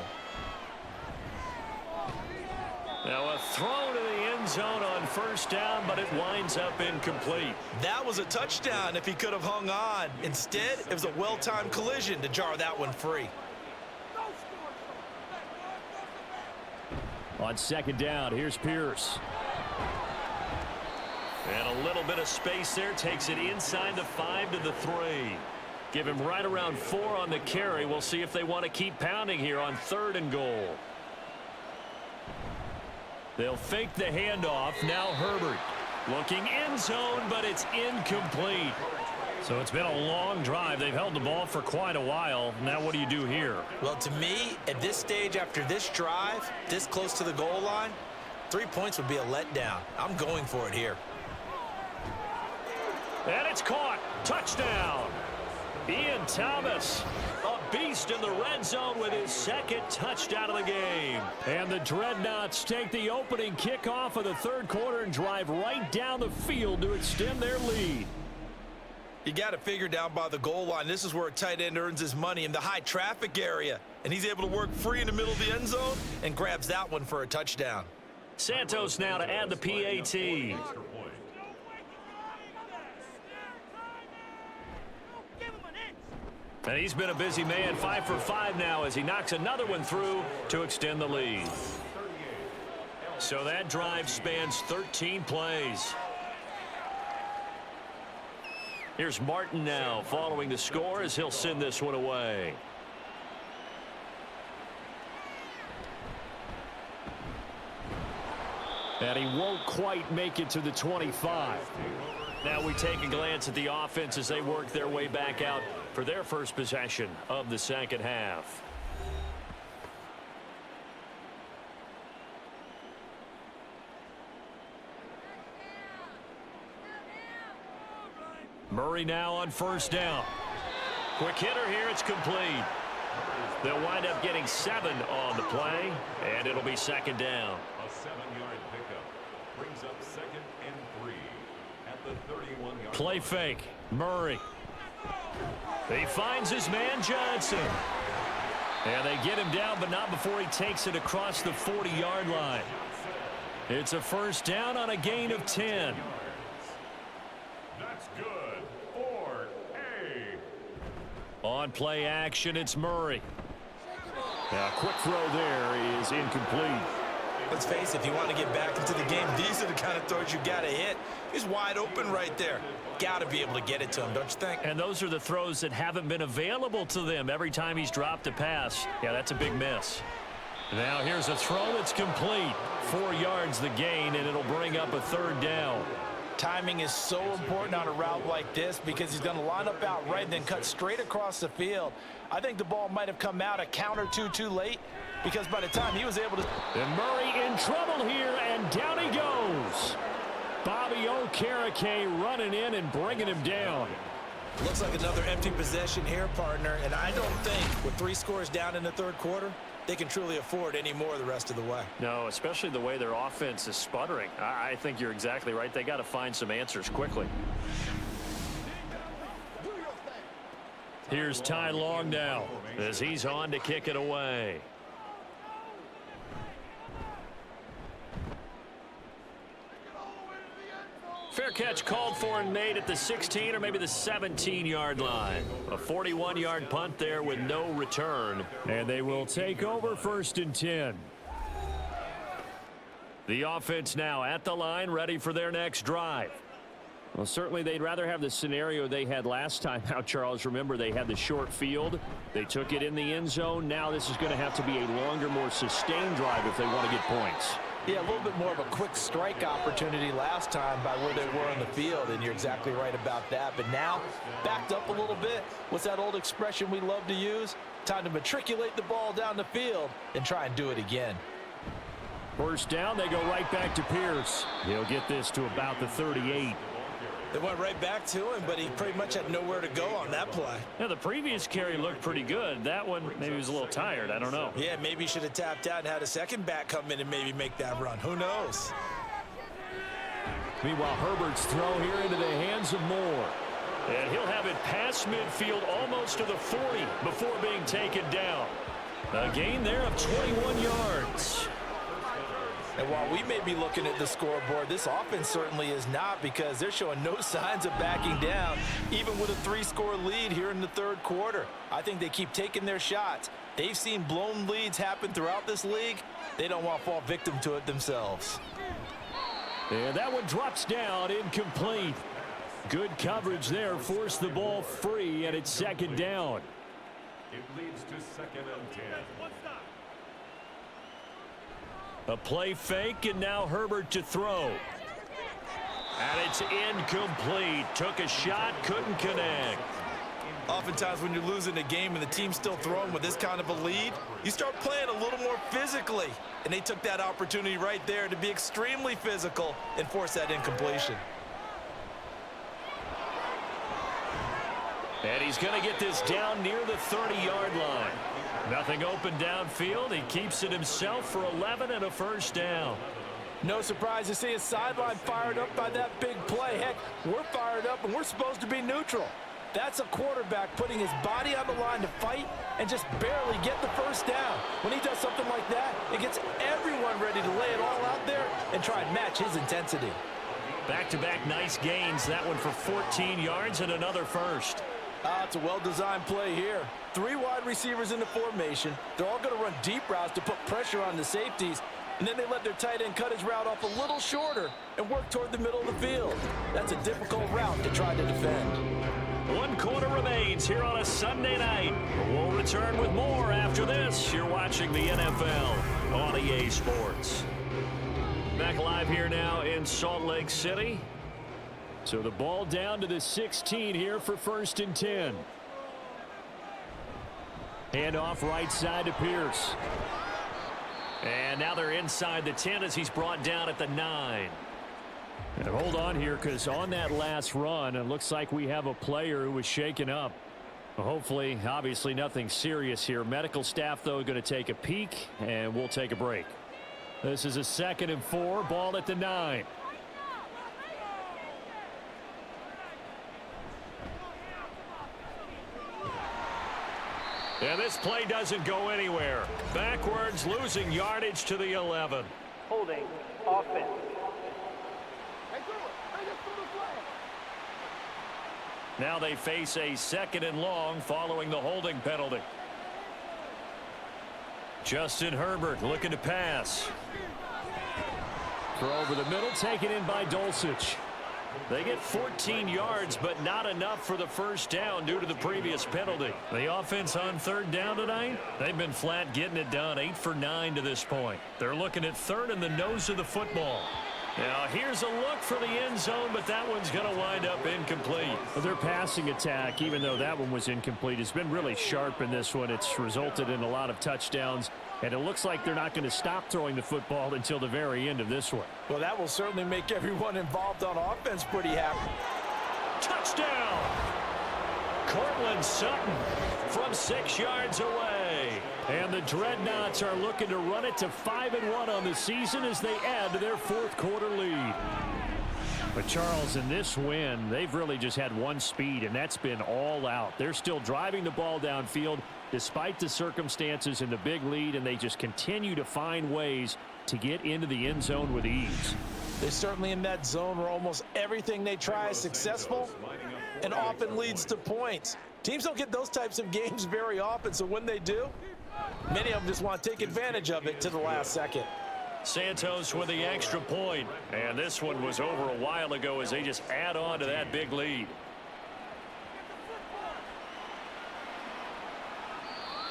Speaker 2: Now a throw to the end zone on first down, but it winds up incomplete.
Speaker 3: That was a touchdown if he could have hung on. Instead, it was a well-timed collision to jar that one free.
Speaker 2: On second down, here's Pierce. And a little bit of space there, takes it inside the 5 to the 3. Give him right around 4 on the carry. We'll see if they want to keep pounding here on 3rd and goal. They'll fake the handoff. Now Herbert looking end zone, but it's incomplete. So it's been a long drive. They've held the ball for quite a while. Now what do you do here?
Speaker 3: Well, to me, at this stage after this drive, this close to the goal line, 3 points would be a letdown. I'm going for it here.
Speaker 2: And it's caught. Touchdown. Ian Thomas, a beast in the red zone with his second touchdown of the game. And the Dreadnoughts take the opening kickoff of the third quarter and drive right down the field to extend their lead.
Speaker 3: You got to figure down by the goal line. This is where a tight end earns his money, in the high traffic area. And he's able to work free in the middle of the end zone and grabs that one for a touchdown.
Speaker 2: Santos now to add the PAT. And he's been a busy man, 5 for 5 now as he knocks another one through to extend the lead. So that drive spans 13 plays. Here's Martin now following the score as he'll send this one away. And he won't quite make it to the 25. Now we take a glance at the offense as they work their way back out for their first possession of the second half. Murray now on first down. Quick hitter here, it's complete. They'll wind up getting 7 on the play, and it'll be second down.
Speaker 4: A 7-yard pickup brings up 2nd and 3 at the 31-yard
Speaker 2: Play fake, Murray. He finds his man Johnson. And they get him down, but not before he takes it across the 40-yard line. It's a first down on a gain of 10.
Speaker 4: That's good for A.
Speaker 2: On play action, it's Murray. Now, quick throw there is incomplete.
Speaker 3: Let's face it, if you want to get back into the game, these are the kind of throws you got to hit. He's wide open right there. Got to be able to get it to him, don't you think?
Speaker 2: And those are the throws that haven't been available to them every time he's dropped a pass. Yeah, that's a big miss. Now here's a throw that's complete. 4 yards the gain, and it'll bring up a third down.
Speaker 6: Timing is so important on a route like this because he's going to line up out right and then cut straight across the field. I think the ball might have come out a count or two too late because by the time he was able to...
Speaker 2: And Murray in trouble here, and down he goes. Bobby Okereke running in and bringing him down.
Speaker 3: Looks like another empty possession here, partner, and I don't think with 3 scores down in the third quarter, they can truly afford any more the rest of the way.
Speaker 2: No, especially the way their offense is sputtering. I think you're exactly right. They got to find some answers quickly. Here's Ty Long now as he's on to kick it away. Fair catch called for and made at the 16 or maybe the 17-yard line. A 41-yard punt there with no return. And they will take over 1st and 10. The offense now at the line, ready for their next drive. Well, certainly they'd rather have the scenario they had last time out, Charles. Remember, they had the short field. They took it in the end zone. Now this is going to have to be a longer, more sustained drive if they want to get points.
Speaker 6: Yeah, a little bit more of a quick strike opportunity last time by where they were on the field, and you're exactly right about that. But now, backed up a little bit. What's that old expression we love to use? Time to matriculate the ball down the field and try and do it again.
Speaker 2: First down, they go right back to Pierce. He'll get this to about the 38.
Speaker 3: They went right back to him, but he pretty much had nowhere to go on that play.
Speaker 2: Now, the previous carry looked pretty good. That one, maybe he was a little tired. I don't know.
Speaker 3: Yeah, maybe he should have tapped out and had a second back come in and maybe make that run. Who knows?
Speaker 2: Meanwhile, Herbert's throw here into the hands of Moore. And he'll have it past midfield almost to the 40 before being taken down. A gain there of 21 yards.
Speaker 6: And while we may be looking at the scoreboard, this offense certainly is not because they're showing no signs of backing down, even with a 3-score lead here in the third quarter. I think they keep taking their shots. They've seen blown leads happen throughout this league. They don't want to fall victim to it themselves.
Speaker 2: And that one drops down, incomplete. Good coverage there, forced the ball free, and it's second down.
Speaker 4: It leads to 2nd and 10.
Speaker 2: A play fake, and now Herbert to throw. And it's incomplete. Took a shot, couldn't connect.
Speaker 3: Oftentimes when you're losing a game and the team's still throwing with this kind of a lead, you start playing a little more physically. And they took that opportunity right there to be extremely physical and force that incompletion.
Speaker 2: And he's going to get this down near the 30-yard line. Nothing open downfield. He keeps it himself for 11 and a first down.
Speaker 6: No surprise to see his sideline fired up by that big play. Heck, we're fired up and we're supposed to be neutral. That's a quarterback putting his body on the line to fight and just barely get the first down. When he does something like that, it gets everyone ready to lay it all out there and try and match his intensity.
Speaker 2: Back-to-back nice gains. That one for 14 yards and another first.
Speaker 6: It's a well-designed play here. 3 wide receivers in the formation. They're all going to run deep routes to put pressure on the safeties. And then they let their tight end cut his route off a little shorter and work toward the middle of the field. That's a difficult route to try to defend.
Speaker 2: 1 quarter remains here on a Sunday night. We'll return with more after this. You're watching the NFL on EA Sports. Back live here now in Salt Lake City. So the ball down to the 16 here for 1st and 10. Handoff right side to Pierce. And now they're inside the 10 as he's brought down at the 9. And hold on here, because on that last run, it looks like we have a player who was shaken up. Hopefully, obviously nothing serious here. Medical staff, though, going to take a peek, and we'll take a break. This is a 2nd and 4, ball at the 9. And this play doesn't go anywhere. Backwards, losing yardage to the 11.
Speaker 7: Holding, offense.
Speaker 2: Now they face a 2nd and long following the holding penalty. Justin Herbert looking to pass. Throw over the middle, taken in by Dulcich. They get 14 yards, but not enough for the first down due to the previous penalty. The offense on 3rd down tonight, they've been flat getting it done, 8 for 9 to this point. They're looking at 3rd and the nose of the football. Now here's a look for the end zone, but that one's going to wind up incomplete. Well, their passing attack, even though that one was incomplete, has been really sharp in this one. It's resulted in a lot of touchdowns, and it looks like they're not going to stop throwing the football until the very end of this one.
Speaker 6: Well, that will certainly make everyone involved on offense pretty happy.
Speaker 2: Touchdown! Cortland Sutton from 6 yards away. And the Dreadnoughts are looking to run it to 5-1 on the season as they add to their 4th quarter lead. But Charles, in this win, they've really just had one speed, and that's been all out. They're still driving the ball downfield despite the circumstances and the big lead, and they just continue to find ways to get into the end zone with ease.
Speaker 6: They're certainly in that zone where almost everything they try is successful and often leads to points. Teams don't get those types of games very often, so when they do, many of them just want to take advantage of it to the last second.
Speaker 2: Santos with the extra point, and this one was over a while ago as they just add on to that big lead.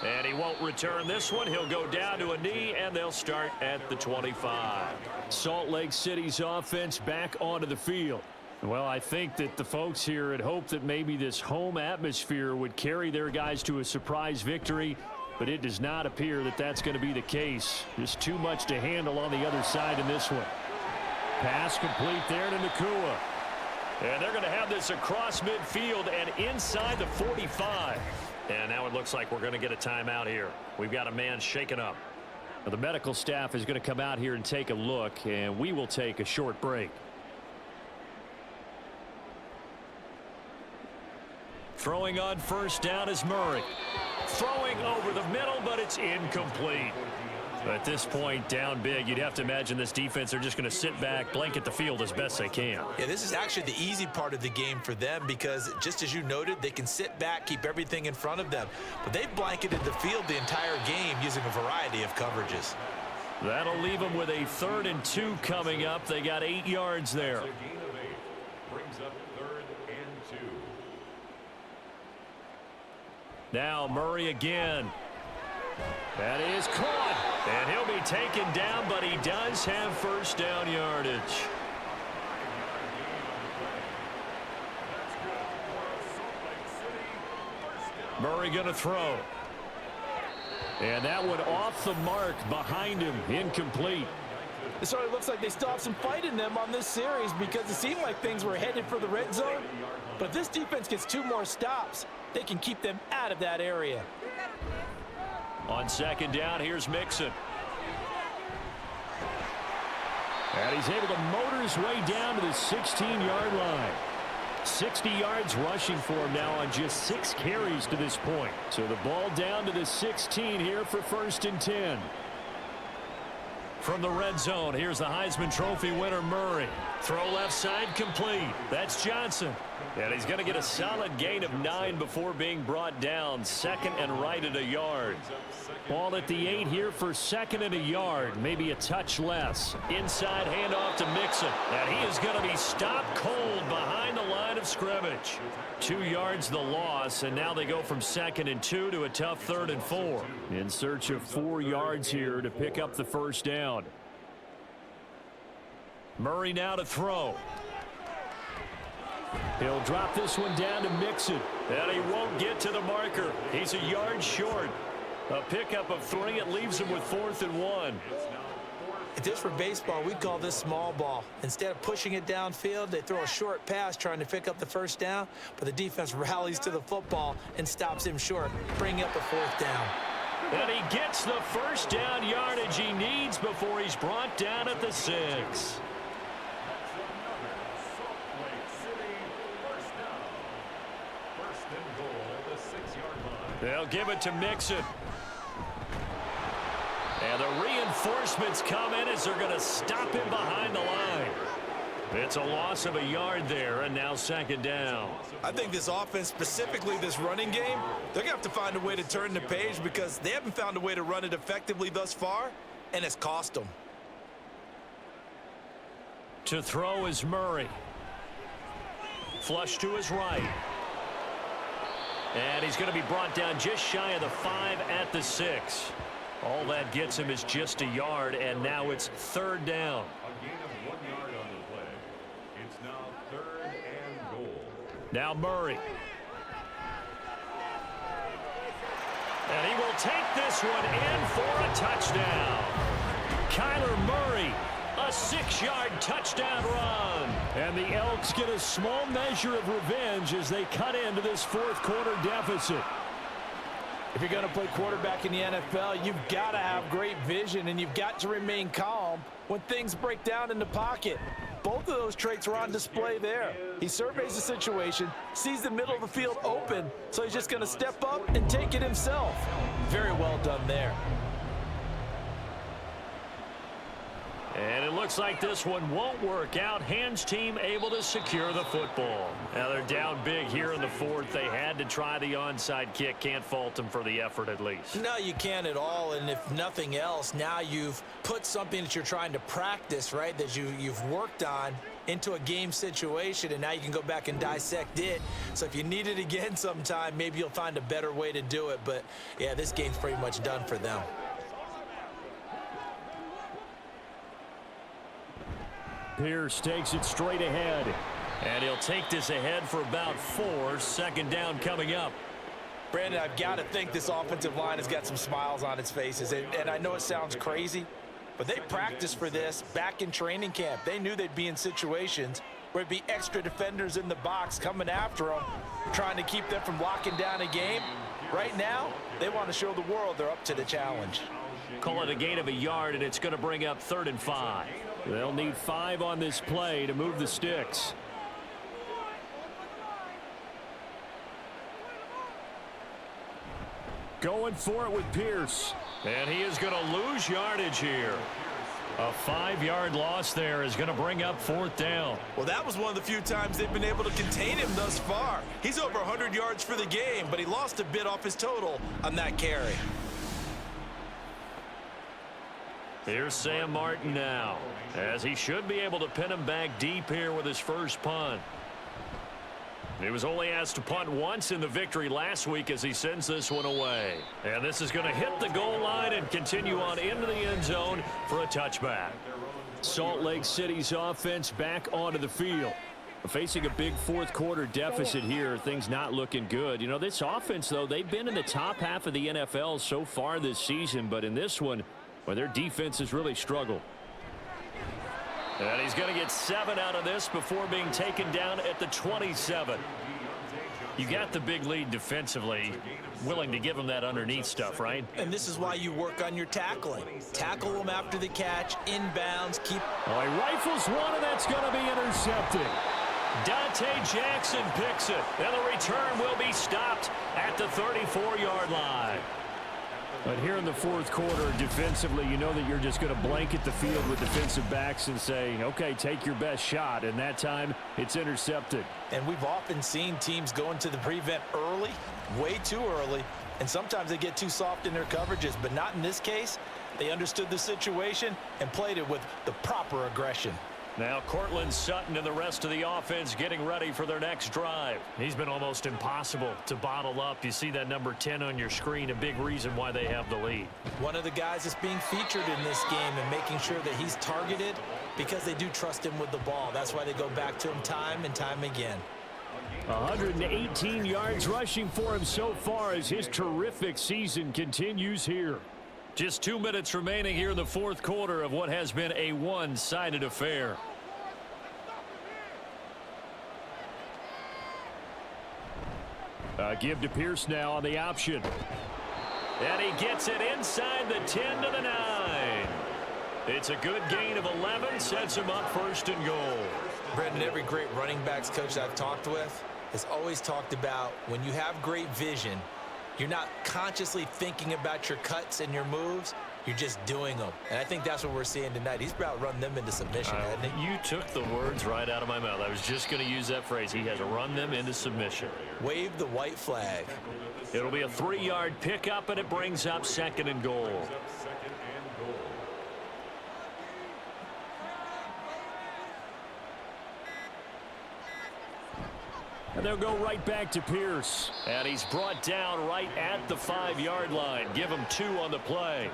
Speaker 2: And he won't return this one. He'll go down to a knee, and they'll start at the 25. Salt Lake City's offense back onto the field. Well, I think that the folks here had hoped that maybe this home atmosphere would carry their guys to a surprise victory, but it does not appear that that's going to be the case. Just too much to handle on the other side in this one. Pass complete there to Nakua. And they're going to have this across midfield and inside the 45. And now it looks like we're going to get a timeout here. We've got a man shaken up. Now, the medical staff is going to come out here and take a look, and we will take a short break. Throwing on 1st down is Murray. Throwing over the middle, but it's incomplete. At this point, down big, you'd have to imagine this defense are just going to sit back, blanket the field as best they can.
Speaker 3: Yeah, this is actually the easy part of the game for them because, just as you noted, they can sit back, keep everything in front of them. But they've blanketed the field the entire game using a variety of coverages.
Speaker 2: That'll leave them with a 3rd and 2 coming up. They got 8 yards there.
Speaker 4: Brings up 3rd and 2.
Speaker 2: Now Murray again. That is caught. And he'll be taken down, but he does have 1st down yardage. Murray going to throw. And that one off the mark behind him, incomplete.
Speaker 6: It certainly looks like they still have some fight in them on this series because it seemed like things were headed for the red zone. But if this defense gets 2 more stops, they can keep them out of that area.
Speaker 2: On second down, here's Mixon. And he's able to motor his way down to the 16-yard line. 60 yards rushing for him now on just 6 carries to this point. So the ball down to the 16 here for 1st and 10. From the red zone, here's the Heisman Trophy winner, Murray. Throw left side complete. That's Johnson. And he's going to get a solid gain of 9 before being brought down. 2nd and right at a yard. Ball at the 8 here for 2nd and a yard. Maybe a touch less. Inside handoff to Mixon. And he is going to be stopped cold behind the line of scrimmage. 2 yards the loss, and now they go from 2nd and 2 to a tough 3rd and 4. In search of 4 yards here to pick up the 1st down. Murray now to throw. He'll drop this one down to Mixon. And he won't get to the marker. He's a yard short. A pickup of 3. It leaves him with 4th and 1.
Speaker 6: If this were baseball, we'd call this small ball. Instead of pushing it downfield, they throw a short pass trying to pick up the 1st down, but the defense rallies to the football and stops him short, bringing up a 4th down.
Speaker 2: And he gets the 1st down yardage he needs before he's brought down at the 6. They'll give it to Mixon. And the reinforcements come in as they're going to stop him behind the line. It's a loss of a yard there, and now 2nd down.
Speaker 3: I think this offense, specifically this running game, they're going to have to find a way to turn the page because they haven't found a way to run it effectively thus far, and it's cost them.
Speaker 2: To throw is Murray. Flush to his right. And he's going to be brought down just shy of the 5 at the 6. All that gets him is just a yard, and now it's 3rd down.
Speaker 4: A gain of 1 yard on the play. It's now 3rd and goal.
Speaker 2: Now Murray. And he will take this one in for a touchdown. Kyler Murray, a 6-yard touchdown run. And the Elks get a small measure of revenge as they cut into this 4th quarter deficit.
Speaker 6: If you're going to play quarterback in the NFL, you've got to have great vision, and you've got to remain calm when things break down in the pocket. Both of those traits were on display there. He surveys the situation, sees the middle of the field open, so he's just going to step up and take it himself. Very well done there.
Speaker 2: And it looks like this one won't work out. Hands team able to secure the football. Now they're down big here in the 4th. They had to try the onside kick. Can't fault them for the effort at least.
Speaker 6: No, you can't at all. And if nothing else, now you've put something that you're trying to practice, right, that you've worked on into a game situation, and now you can go back and dissect it. So if you need it again sometime, maybe you'll find a better way to do it. But, yeah, this game's pretty much done for them.
Speaker 2: Pierce takes it straight ahead. And he'll take this ahead for about 4. 2nd down coming up.
Speaker 6: Brandon, I've got to think this offensive line has got some smiles on its faces. And I know it sounds crazy, but they practiced for this back in training camp. They knew they'd be in situations where it'd be extra defenders in the box coming after them, trying to keep them from locking down a game. Right now, they want to show the world they're up to the challenge.
Speaker 2: Call it a gain of a yard, and it's going to bring up 3rd and 5. They'll need 5 on this play to move the sticks. Going for it with Pierce. And he is going to lose yardage here. A 5-yard loss there is going to bring up 4th down.
Speaker 3: Well, that was one of the few times they've been able to contain him thus far. He's over 100 yards for the game, but he lost a bit off his total on that carry.
Speaker 2: Here's Sam Martin now, as he should be able to pin him back deep here with his first punt. He was only asked to punt once in the victory last week as he sends this one away. And this is going to hit the goal line and continue on into the end zone for a touchback. Salt Lake City's offense back onto the field. Facing a big fourth quarter deficit here, things not looking good. You know, this offense, though, they've been in the top half of the NFL so far this season, but in this one, well, their defense has really struggled. And he's going to get 7 out of this before being taken down at the 27. You got the big lead defensively, willing to give him that underneath stuff, right?
Speaker 3: And this is why you work on your tackling. Tackle them after the catch, inbounds, keep...
Speaker 2: Oh, he rifles one, and that's going to be intercepted. Dante Jackson picks it, and the return will be stopped at the 34-yard line. But here in the fourth quarter, defensively, you know that you're just going to blanket the field with defensive backs and say, okay, take your best shot. And that time, it's intercepted.
Speaker 3: And we've often seen teams go into the prevent early, way too early, and sometimes they get too soft in their coverages. But not in this case. They understood the situation and played it with the proper aggression.
Speaker 2: Now Cortland Sutton and the rest of the offense getting ready for their next drive. He's been almost impossible to bottle up. You see that number 10 on your screen, a big reason why they have the lead.
Speaker 3: One of the guys that's being featured in this game and making sure that he's targeted because they do trust him with the ball. That's why they go back to him time and time again.
Speaker 2: 118 yards rushing for him so far as his terrific season continues here. Just 2 minutes remaining here in the fourth quarter of what has been a one-sided affair. Give to Pierce now on the option. And he gets it inside the 10 to the 9. It's a good gain of 11, sets him up first and goal.
Speaker 3: Brendan, every great running backs coach I've talked with has always talked about when you have great vision, you're not consciously thinking about your cuts and your moves. You're just doing them. And I think that's what we're seeing tonight. He's about run them into submission, hasn't he?
Speaker 2: You took the words right out of my mouth. I was just going to use that phrase. He has run them into submission.
Speaker 3: Wave the white flag.
Speaker 2: It'll be a 3-yard pickup, and it brings up second and goal. And they'll go right back to Pierce. And he's brought down right at the 5-yard line. Give him 2 on the play.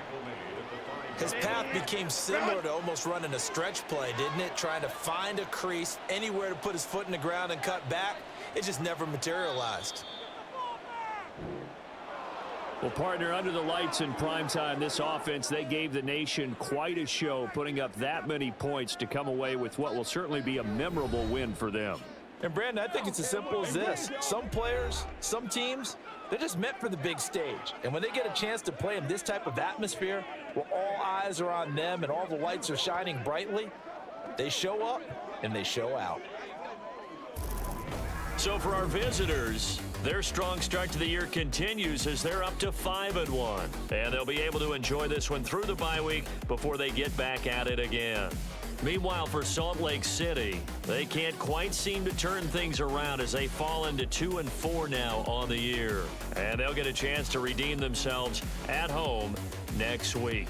Speaker 3: His path became similar to almost running a stretch play, didn't it? Trying to find a crease, anywhere to put his foot in the ground and cut back. It just never materialized.
Speaker 2: Well, partner, under the lights in primetime, this offense, they gave the nation quite a show, putting up that many points to come away with what will certainly be a memorable win for them.
Speaker 3: And, Brandon, I think it's as simple as this. Some players, some teams, they're just meant for the big stage. And when they get a chance to play in this type of atmosphere where all eyes are on them and all the lights are shining brightly, they show up and they show out.
Speaker 2: So for our visitors, their strong start to the year continues as they're up to 5-1. And they'll be able to enjoy this one through the bye week before they get back at it again. Meanwhile, for Salt Lake City, they can't quite seem to turn things around as they fall into 2-4 now on the year. And they'll get a chance to redeem themselves at home next week.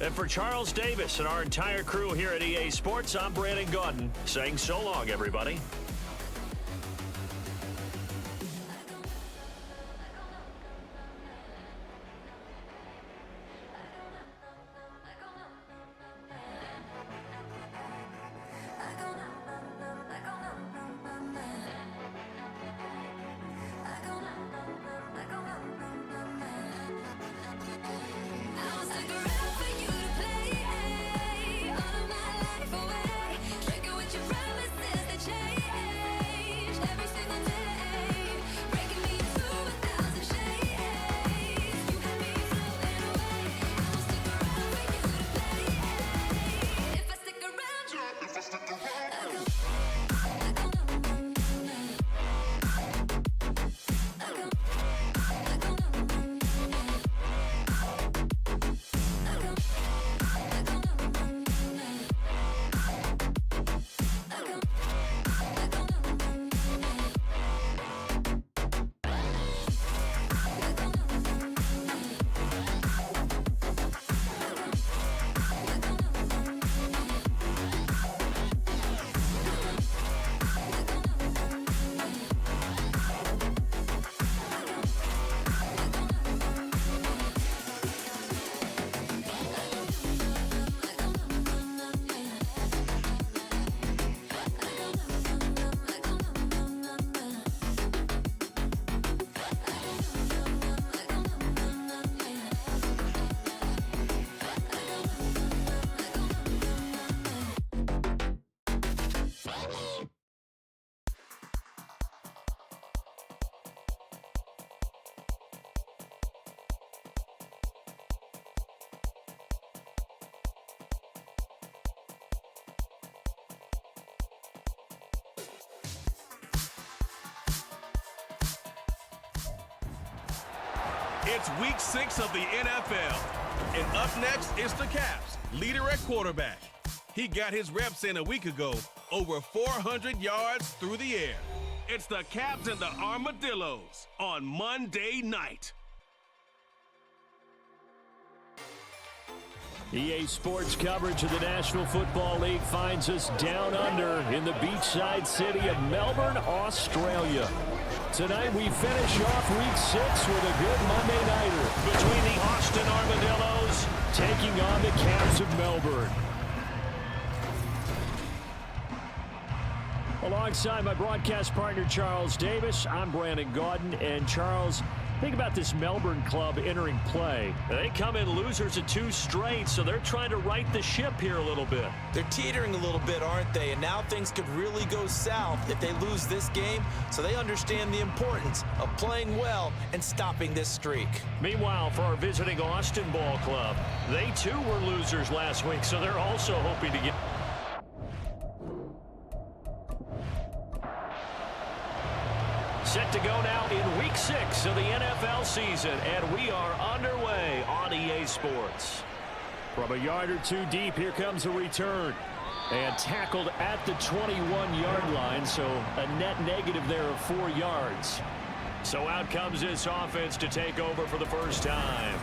Speaker 2: And for Charles Davis and our entire crew here at EA Sports, I'm Brandon Gaudin saying so long, everybody.
Speaker 8: All of my life away, drinking with your promises that change.
Speaker 1: It's week 6 of the NFL. And up next is the Caps, leader at quarterback. He got his reps in a week ago, over 400 yards through the air. It's the Caps and the Armadillos on Monday night.
Speaker 2: EA Sports coverage of the National Football League finds us down under in the beachside city of Melbourne, Australia. Tonight we finish off week 6 with a good Monday nighter between the Austin Armadillos taking on the Caps of Melbourne. Alongside my broadcast partner Charles Davis, I'm Brandon Gaudin. And Charles, think about this Melbourne club entering play. They come in losers of 2 straight, so they're trying to right the ship here a little bit.
Speaker 3: They're teetering a little bit, aren't they? And now things could really go south if they lose this game, so they understand the importance of playing well and stopping this streak.
Speaker 2: Meanwhile, for our visiting Austin Ball Club, they too were losers last week, so they're also hoping to get... Set to go now in week 6 of the NFL season, and we are underway on EA Sports. From a yard or 2 deep, here comes a return. And tackled at the 21-yard line, so a net negative there of 4 yards. So out comes this offense to take over for the first time.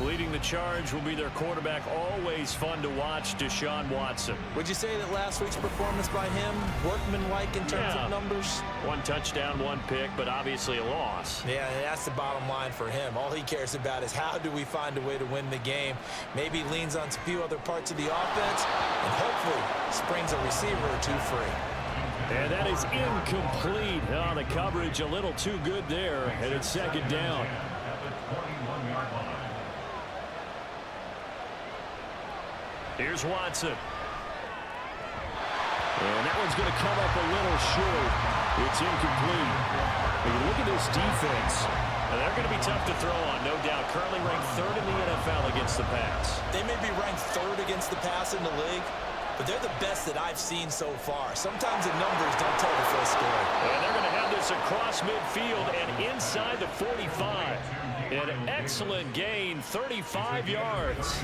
Speaker 2: Leading the charge will be their quarterback, always fun to watch, Deshaun Watson.
Speaker 3: Would you say that last week's performance by him, workmanlike in terms of numbers?
Speaker 2: 1 touchdown, 1 pick, but obviously a loss.
Speaker 3: Yeah, that's the bottom line for him. All he cares about is how do we find a way to win the game. Maybe leans on a few other parts of the offense, and hopefully springs a receiver or 2 free.
Speaker 2: And that is incomplete. Oh, the coverage a little too good there, and it's second down. Here's Watson. And that one's going to come up a little short. It's incomplete. But you look at this defense. They're going to be tough to throw on, no doubt. Currently ranked 3rd in the NFL against the pass.
Speaker 3: They may be ranked 3rd against the pass in the league, but they're the best that I've seen so far. Sometimes the numbers don't tell the full story.
Speaker 2: And they're going to have this across midfield and inside the 45. An excellent gain, 35 yards.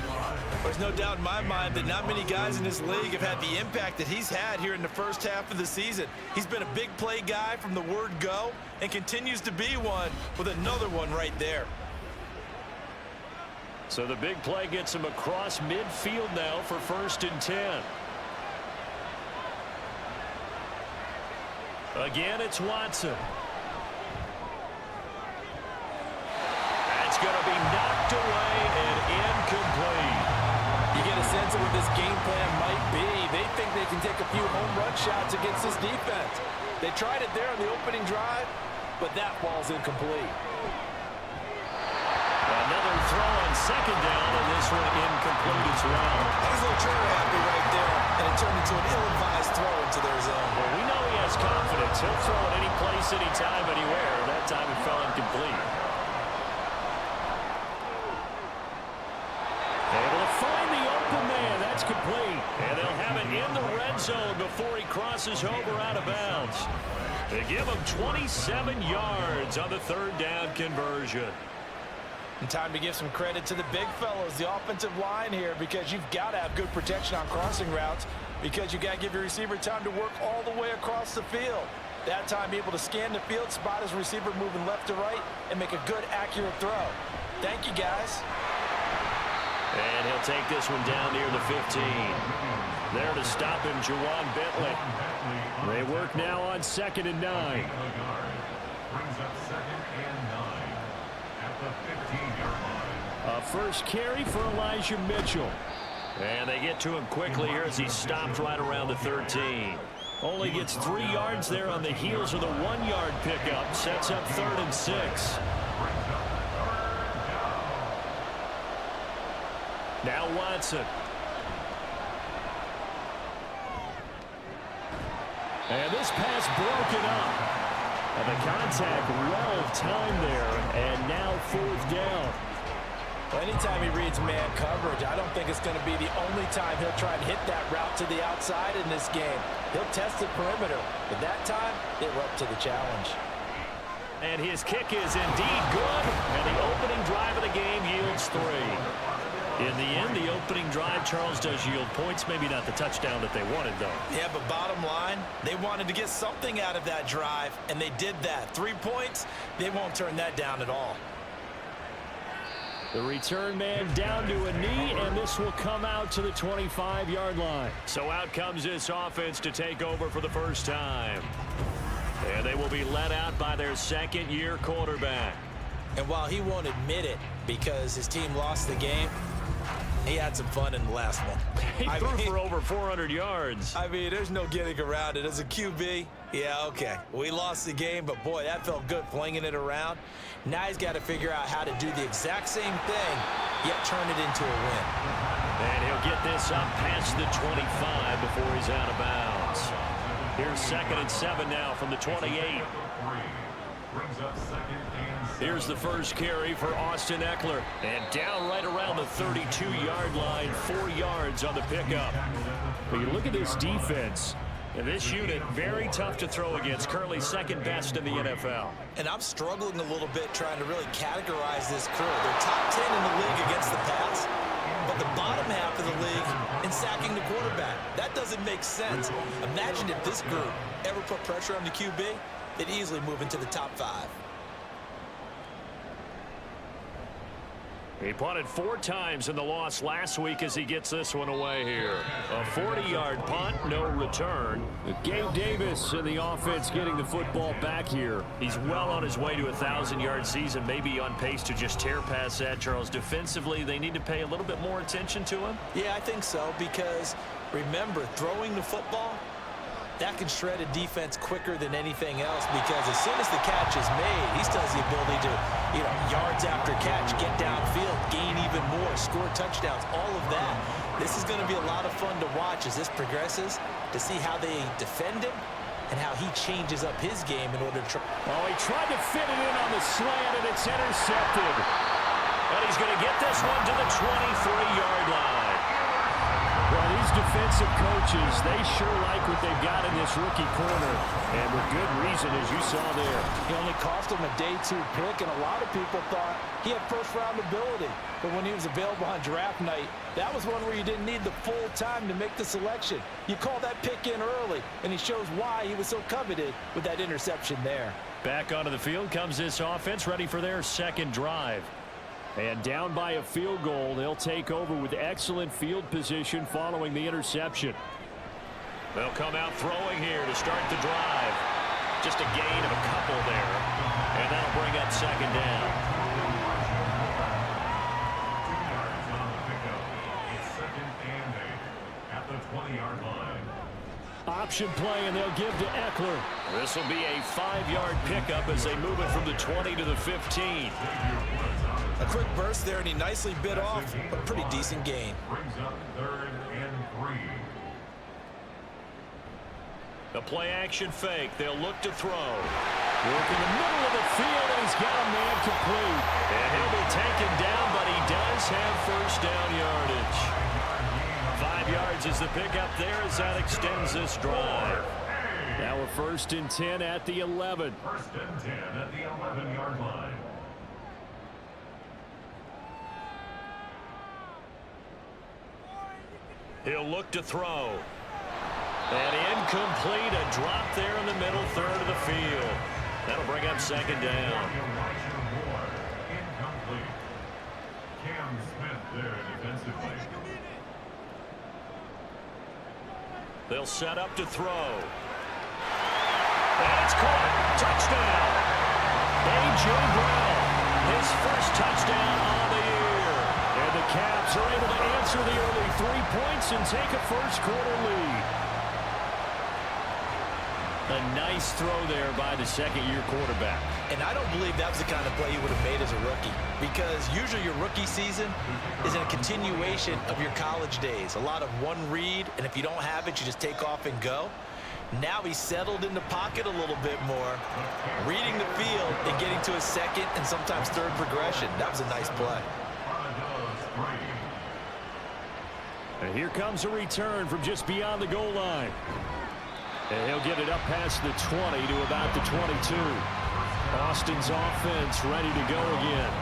Speaker 3: There's no doubt in my mind that not many guys in this league have had the impact that he's had here in the first half of the season. He's been a big play guy from the word go and continues to be one with another one right there.
Speaker 2: So the big play gets him across midfield now for 1st and 10. Again, it's Watson. That's going to be knocked away and incomplete.
Speaker 3: You get a sense of what this game plan might be. They think they can take a few home run shots against this defense. They tried it there on the opening drive, but that ball's incomplete.
Speaker 2: Another throw on 2nd down, and this one incomplete as well.
Speaker 3: He's a little trigger happy right there, and it turned into an ill-advised throw into their zone.
Speaker 2: Well, we know he has confidence. He'll throw it any place, anytime, anywhere. That time it fell incomplete. Able to find the open man. That's complete. And they'll have it in the red zone before he crosses over out of bounds. They give him 27 yards on the 3rd down conversion.
Speaker 3: And time to give some credit to the big fellows, the offensive line here, because you've got to have good protection on crossing routes, because you got to give your receiver time to work all the way across the field. That time able to scan the field, spot his receiver moving left to right, and make a good, accurate throw. Thank you, guys.
Speaker 2: And he'll take this one down near the 15. There to stop him, Juwan Bentley. They work now on 2nd and 9.
Speaker 4: Brings up 2nd and 9 at the 15-yard line.
Speaker 2: A first carry for Elijah Mitchell. And they get to him quickly here as he's stopped right around the 13. Only gets 3 yards there on the heels of the 1-yard pickup. Sets up 3rd and 6. Now Watson. And this pass broken up. And the contact well timed there. And now 4th down.
Speaker 3: Well, anytime he reads man coverage, I don't think it's going to be the only time he'll try and hit that route to the outside in this game. He'll test the perimeter, but that time they were up to the challenge.
Speaker 2: And his kick is indeed good. And the opening drive of the game yields 3. In the end, the opening drive, Charles, does yield points. Maybe not the touchdown that they wanted, though.
Speaker 3: Yeah, but bottom line, they wanted to get something out of that drive, and they did that. 3 points, they won't turn that down at all.
Speaker 2: The return man down to a knee, and this will come out to the 25-yard line. So out comes this offense to take over for the first time. And they will be led out by their second-year quarterback.
Speaker 3: And while he won't admit it because his team lost the game, he had some fun in the last one.
Speaker 2: He threw for over 400 yards.
Speaker 3: I mean, there's no getting around it. As a QB, yeah, okay. We lost the game, but boy, that felt good flinging it around. Now he's got to figure out how to do the exact same thing, yet turn it into a win.
Speaker 2: And he'll get this up past the 25 before he's out of bounds. Here's 2nd and 7 now from the 28. Here's the first carry for Austin Eckler. And down right around the 32-yard line, 4 yards on the pickup. But you look at this defense. And this unit, very tough to throw against, currently second best in the NFL.
Speaker 3: And I'm struggling a little bit trying to really categorize this crew. They're top 10 in the league against the pass, but the bottom half of the league in sacking the quarterback. That doesn't make sense. Imagine if this group ever put pressure on the QB, they'd easily move into the top 5.
Speaker 2: He punted 4 times in the loss last week as he gets this one away here. A 40-yard punt, no return. Gabe Davis in the offense getting the football back here. He's well on his way to a 1,000-yard season, maybe on pace to just tear past that, Charles. Defensively, they need to pay a little bit more attention to him?
Speaker 3: Yeah, I think so, because remember, throwing the football, that can shred a defense quicker than anything else, because as soon as the catch is made, he still has the ability to, yards after catch, get downfield, gain even more, score touchdowns, all of that. This is going to be a lot of fun to watch as this progresses, to see how they defend him and how he changes up his game in order to try.
Speaker 2: Oh, he tried to fit it in on the slant, and it's intercepted. And he's going to get this one to the 23-yard line. Well, these defensive coaches, they sure like what they've got in this rookie corner. And with good reason, as you saw there.
Speaker 6: He only cost him a day 2 pick, and a lot of people thought he had first-round ability. But when he was available on draft night, that was one where you didn't need the full time to make the selection. You call that pick in early, and he shows why he was so coveted with that interception there.
Speaker 2: Back onto the field comes this offense, ready for their second drive. And down by a field goal, they'll take over with excellent field position following the interception. They'll come out throwing here to start the drive. Just a gain of a couple there. And that'll bring up second down.
Speaker 4: At the 20-yard line.
Speaker 2: Option play, and they'll give to Eckler. This will be a 5-yard pickup as they move it from the 20 to the 15.
Speaker 3: A quick burst there, and he nicely bit off a pretty decent gain.
Speaker 4: Brings up 3rd and 3.
Speaker 2: The play-action fake. They'll look to throw. Work in the middle of the field, and he's got a man complete. And he'll be taken down, but he does have first down yardage. 5 yards is the pickup there as that extends this drive. Now we're 1st and 10 at the 11.
Speaker 4: 1st and 10 at the 11-yard line.
Speaker 2: He'll look to throw. And incomplete, a drop there in the middle third of the field. That'll bring up second down.
Speaker 4: Incomplete. Cam Smith there defensively.
Speaker 2: They'll set up to throw. And it's caught. Touchdown. A.J. Brown, his first touchdown on the year. And the Cavs are able to answer the early 3 points and take a first-quarter lead. A nice throw there by the second-year quarterback.
Speaker 3: And I don't believe that was the kind of play he would have made as a rookie, because usually your rookie season is a continuation of your college days. A lot of one read, and if you don't have it, you just take off and go. Now he's settled in the pocket a little bit more, reading the field and getting to his second and sometimes third progression. That was a nice play.
Speaker 2: And here comes a return from just beyond the goal line. And he'll get it up past the 20 to about the 22. Austin's offense ready to go again.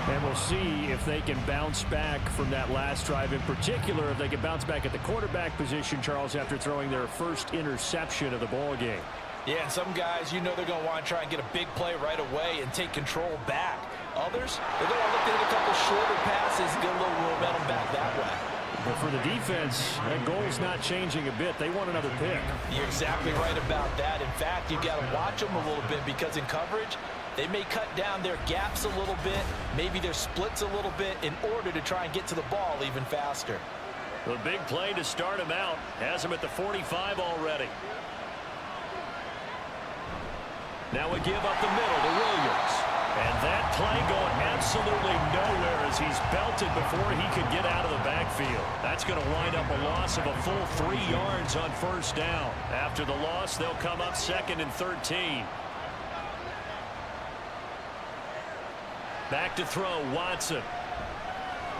Speaker 2: And we'll see if they can bounce back from that last drive. In particular, if they can bounce back at the quarterback position, Charles, after throwing their first interception of the ball game.
Speaker 6: Yeah, and some guys, you know they're going to want to try and get a big play right away and take control back. Others, they're going to look to hit a couple shorter passes and get a little momentum back that way.
Speaker 2: But for the defense, that goal's not changing a bit. They want another pick.
Speaker 6: You're exactly right about that. In fact, you've got to watch them a little bit because in coverage, they may cut down their gaps a little bit, maybe their splits a little bit in order to try and get to the ball even faster.
Speaker 2: The big play to start him out has him at the 45 already. Now we give up the middle to Williams. And that play going absolutely nowhere as he's belted before he could get out of the backfield. That's going to wind up a loss of a full 3 yards on first down. After the loss, they'll come up 2nd and 13. Back to throw, Watson.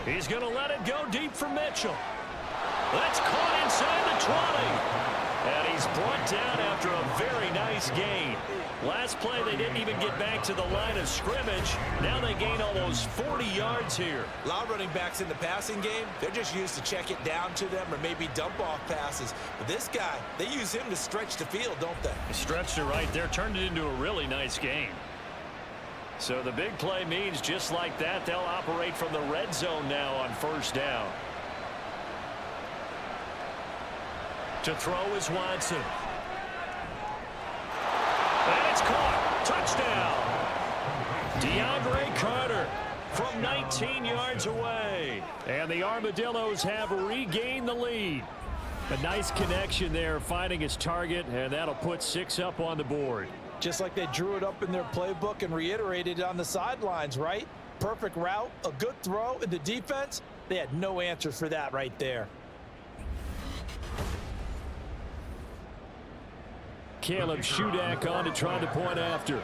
Speaker 2: He's going to let it go deep for Mitchell. That's caught inside the 20. And he's brought down after a very nice gain. Last play, they didn't even get back to the line of scrimmage. Now they gain almost 40 yards here.
Speaker 3: A lot of running backs in the passing game, they're just used to check it down to them or maybe dump off passes. But this guy, they use him to stretch the field, don't they?
Speaker 2: Stretched it right there, turned it into a really nice game. So the big play means just like that, they'll operate from the red zone now on first down. To throw is Watson. And it's caught. Touchdown. DeAndre Carter from 19 yards away. And the Armadillos have regained the lead. A nice connection there, finding his target, and that'll put 6 up on the board.
Speaker 3: Just like they drew it up in their playbook and reiterated it on the sidelines, right? Perfect route, a good throw, and the defense, they had no answer for that right there.
Speaker 2: Caleb Shudak on to try to point after.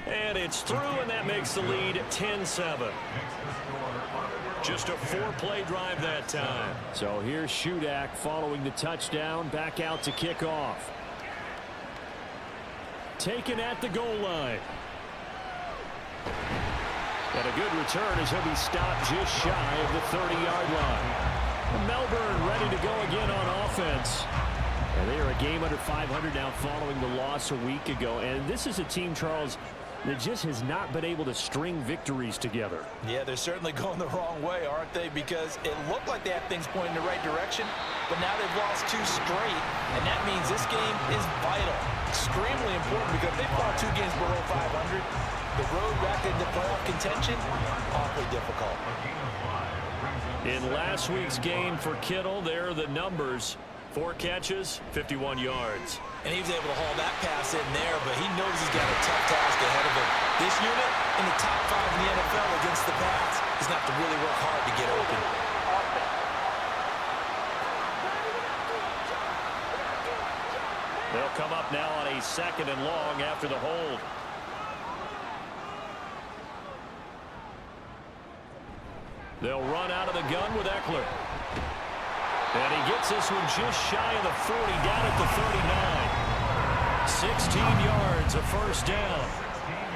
Speaker 2: And it's through, and that makes the lead 10-7. Just a 4-play drive that time. So here's Shudak following the touchdown, back out to kick off. Taken at the goal line. And a good return as he'll be stopped just shy of the 30-yard line. Melbourne ready to go again on offense. And they are a game under 500 now following the loss a week ago. And this is a team, Charles, that just has not been able to string victories together.
Speaker 6: Yeah, they're certainly going the wrong way, aren't they? Because it looked like they had things pointing in the right direction, but now they've lost 2 straight, and that means this game is vital. Extremely important because they've fought 2 games below 500. The road back into playoff contention, awfully difficult.
Speaker 2: In last week's game for Kittle, there are the numbers. 4 catches, 51 yards.
Speaker 3: And he was able to haul that pass in there, but he knows he's got a tough task ahead of him. This unit in the top 5 in the NFL against the pass is going to have to really work hard to get open.
Speaker 2: They'll come up now on a 2nd and long after the hold. They'll run out of the gun with Eckler. And he gets this one just shy of the 40, down at the 39. 16 yards, a first down.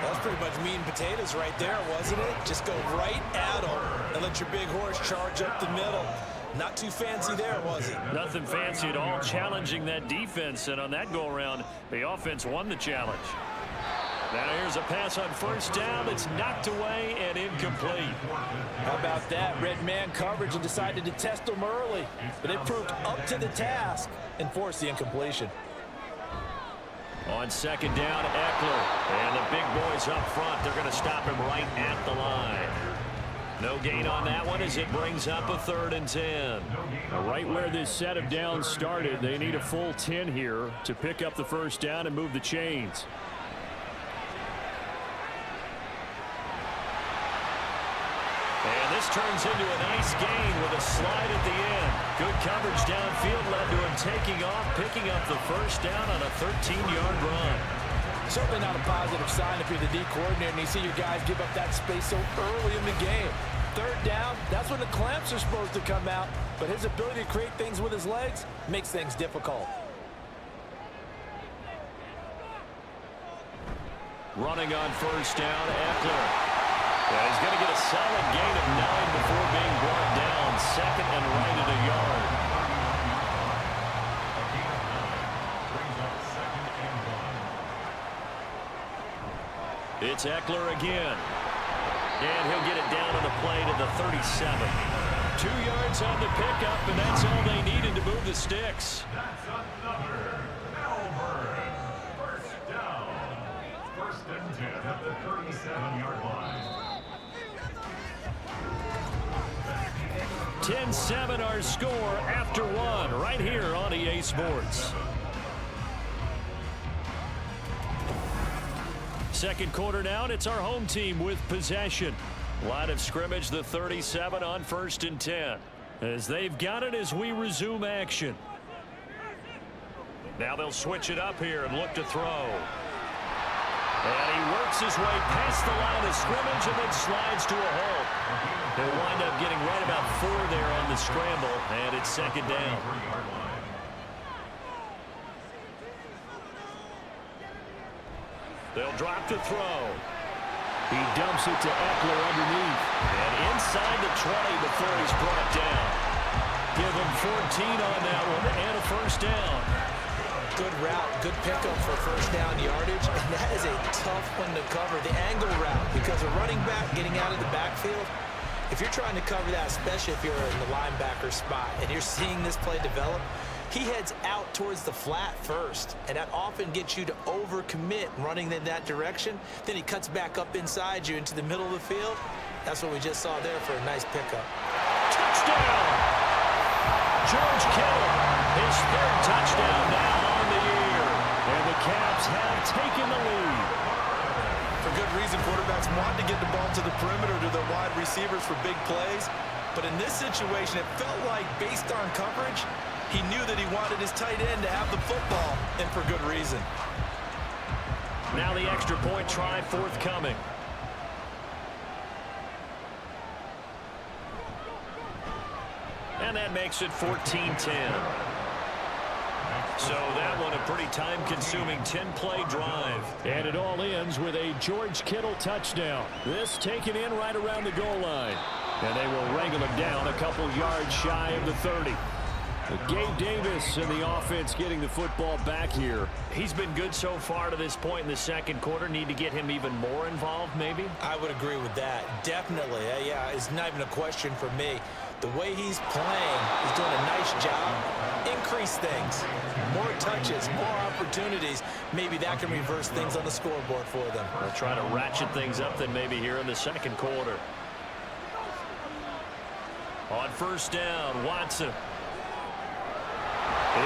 Speaker 3: That was pretty much meat and potatoes right there, wasn't it? Just go right at them and let your big horse charge up the middle. Not too fancy there, was it?
Speaker 2: Nothing fancy at all, challenging that defense. And on that go-around, the offense won the challenge. Now here's a pass on first down. It's knocked away and incomplete.
Speaker 3: How about that? Red man coverage and decided to test them early. But it proved up to the task and forced the incompletion.
Speaker 2: On 2nd down, Eckler. And the big boys up front. They're going to stop him right at the line. No gain on that one as it brings up a 3rd and 10. Right where this set of downs started, they need a full 10 here to pick up the first down and move the chains. And this turns into a nice gain with a slide at the end. Good coverage downfield led to him taking off, picking up the first down on a 13-yard run.
Speaker 3: Certainly not a positive sign if you're the D coordinator and you see your guys give up that space so early in the game. 3rd down, that's when the clamps are supposed to come out, but his ability to create things with his legs makes things difficult.
Speaker 2: Running on first down, Eckler. And he's going to get a solid gain of 9 before being brought down. Second and right at a yard. It's Eckler again. And he'll get it down on the play to the 37. 2 yards on the pickup, and that's all they needed to move the sticks.
Speaker 4: That's another Melbourne. First down. First and 10 at the 37-yard line.
Speaker 2: 10-7 our score after one right here on EA Sports. Second quarter now, and it's our home team with possession. Line of scrimmage, the 37 on 1st and 10. As they've got it as we resume action. Now they'll switch it up here and look to throw. And he works his way past the line of scrimmage and then slides to a halt. He'll wind up getting right about 4 there on the scramble, and it's second down. They'll drop to throw. He dumps it to Eckler underneath. And inside the 20 before he's brought down. Give him 14 on that one and a first down.
Speaker 3: Good route, good pickup for first down yardage, and that is a tough one to cover, the angle route, because a running back getting out of the backfield, if you're trying to cover that, especially if you're in the linebacker spot and you're seeing this play develop, he heads out towards the flat first, and that often gets you to overcommit running in that direction. Then he cuts back up inside you into the middle of the field. That's what we just saw there for a nice pickup.
Speaker 2: Touchdown! George Kittle, his 3rd touchdown now on the year. And the Caps have taken the lead.
Speaker 3: For good reason, quarterbacks want to get the ball to the perimeter to their wide receivers for big plays. But in this situation, it felt like, based on coverage, he knew that he wanted his tight end to have the football, and for good reason.
Speaker 2: Now the extra point try forthcoming. And that makes it 14-10. So that one a pretty time-consuming 10-play drive. And it all ends with a George Kittle touchdown. This taken in right around the goal line. And they will wrangle him down a couple yards shy of the 30. But Gabe Davis and the offense getting the football back here. He's been good so far to this point in the second quarter. Need to get him even more involved, maybe?
Speaker 3: I would agree with that. Definitely. Yeah, it's not even a question for me. The way he's playing, he's doing a nice job. Increase things. More touches, more opportunities. Maybe that can reverse things on the scoreboard for them.
Speaker 2: They'll try to ratchet things up then maybe here in the second quarter. On first down, Watson.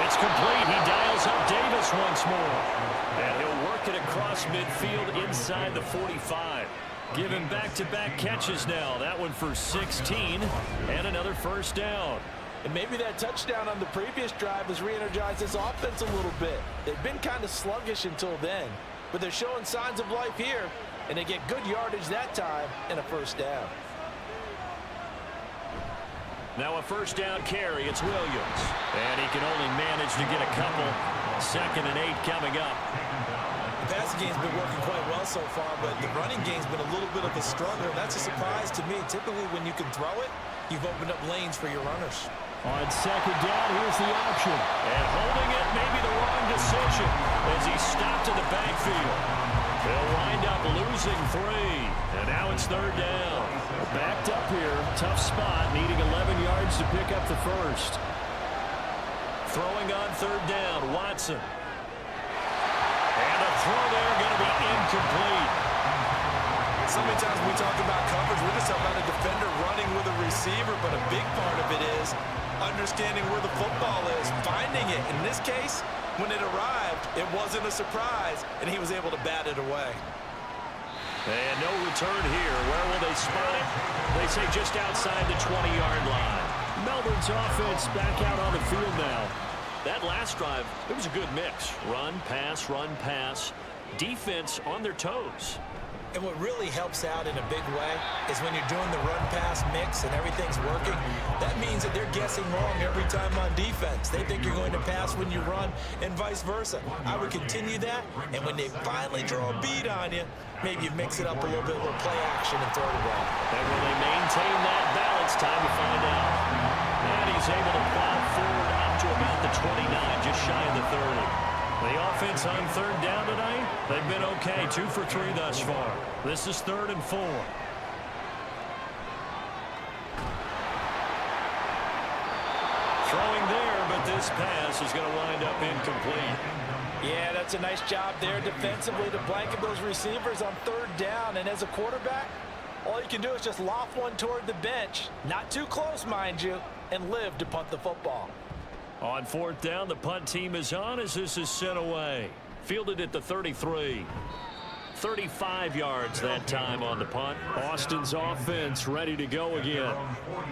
Speaker 2: It's complete. He dials up Davis once more. And he'll work it across midfield inside the 45. Give him back-to-back catches now. That one for 16 and another first down.
Speaker 3: And maybe that touchdown on the previous drive has re-energized this offense a little bit. They've been kind of sluggish until then, but they're showing signs of life here, and they get good yardage that time and a first down.
Speaker 2: Now a first down carry. It's Williams. And he can only manage to get a couple. 2nd and 8 coming up.
Speaker 3: The passing game's been working quite well so far, but the running game's been a little bit of a struggle. That's a surprise to me. Typically, when you can throw it, you've opened up lanes for your runners.
Speaker 2: On second down, here's the option. And holding it may be the wrong decision as he stopped in the backfield. They'll wind up losing 3. And now it's 3rd down. Backed up here. Tough spot. Needing 11 yards to pick up the first. Throwing on 3rd down. Watson. And a throw there going to be incomplete.
Speaker 3: So many times when we talk about coverage, we're just talking about a defender running with a receiver, but a big part of it is understanding where the football is, finding it. In this case, when it arrived, it wasn't a surprise, and he was able to bat it away.
Speaker 2: And no return here. Where will they spot it? They say just outside the 20-yard line. Melbourne's offense back out on the field now. That last drive, it was a good mix. Run, pass, defense on their toes.
Speaker 3: And what really helps out in a big way is when you're doing the run-pass mix and everything's working, that means that they're guessing wrong every time on defense. They think you're going to pass when you run and vice versa. I would continue that, and when they finally draw a beat on you, maybe you mix it up a little bit with play action and throw the ball.
Speaker 2: And will they maintain that balance? Time to find out. And he's able to plow forward up to about the 29, just shy of the 30. The offense on third down tonight, they've been okay. 2 for 3 thus far. This is 3rd and 4. Throwing there, but this pass is going to wind up incomplete.
Speaker 6: Yeah, that's a nice job there defensively to blanket those receivers on 3rd down. And as a quarterback, all you can do is just loft one toward the bench. Not too close, mind you, and live to punt the football.
Speaker 2: On 4th down, the punt team is on as this is sent away. Fielded at the 33. 35 yards that time on the punt. Austin's offense ready to go again.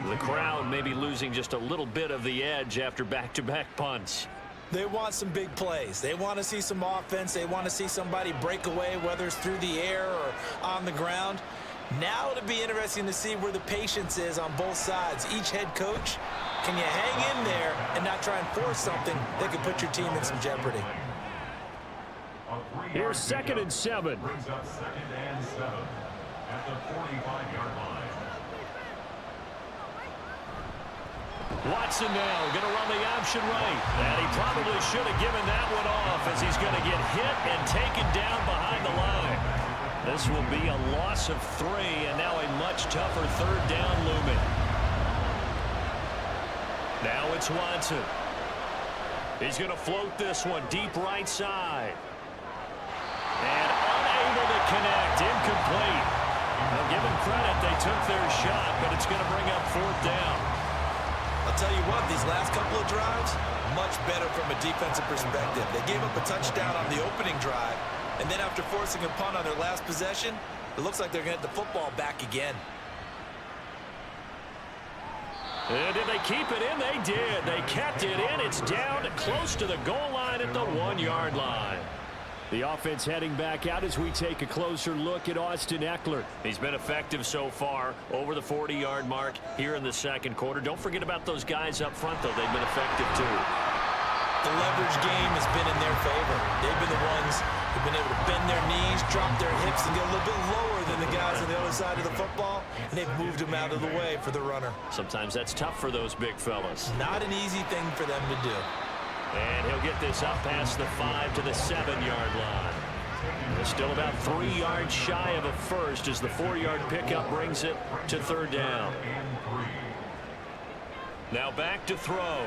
Speaker 2: The crowd may be losing just a little bit of the edge after back-to-back punts.
Speaker 3: They want some big plays. They want to see some offense. They want to see somebody break away, whether it's through the air or on the ground. Now it'll be interesting to see where the patience is on both sides. Each head coach, can you hang in there and not try and force something that could put your team in some jeopardy?
Speaker 2: Here's 2nd and 7.
Speaker 4: Brings up 2nd and 7 at the 45-yard line.
Speaker 2: Watson now going to run the option right. And he probably should have given that one off as he's going to get hit and taken down behind the line. This will be a loss of 3 and now a much tougher 3rd down looming. Now it's Watson. He's going to float this one deep right side. And unable to connect. Incomplete. Now give them credit. They took their shot, but it's going to bring up 4th down.
Speaker 3: I'll tell you what, these last couple of drives, much better from a defensive perspective. They gave up a touchdown on the opening drive, and then after forcing a punt on their last possession, it looks like they're going to get the football back again.
Speaker 2: And did they keep it in? They did. They kept it in. It's down close to the goal line at the 1-yard line. The offense heading back out as we take a closer look at Austin Ekeler. He's been effective so far over the 40-yard mark here in the 2nd quarter. Don't forget about those guys up front, though. They've been effective, too.
Speaker 3: The leverage game has been in their favor. They've been the ones who've been able to bend their knees, drop their hips, and get a little bit lower than the guys on the other side of the football, and they've moved them out of the way for the runner.
Speaker 2: Sometimes that's tough for those big fellas.
Speaker 3: Not an easy thing for them to do.
Speaker 2: And he'll get this up past the 5 to the 7-yard line. They're still about 3 yards shy of a first as the 4-yard pickup brings it to 3rd down. Now back to throw.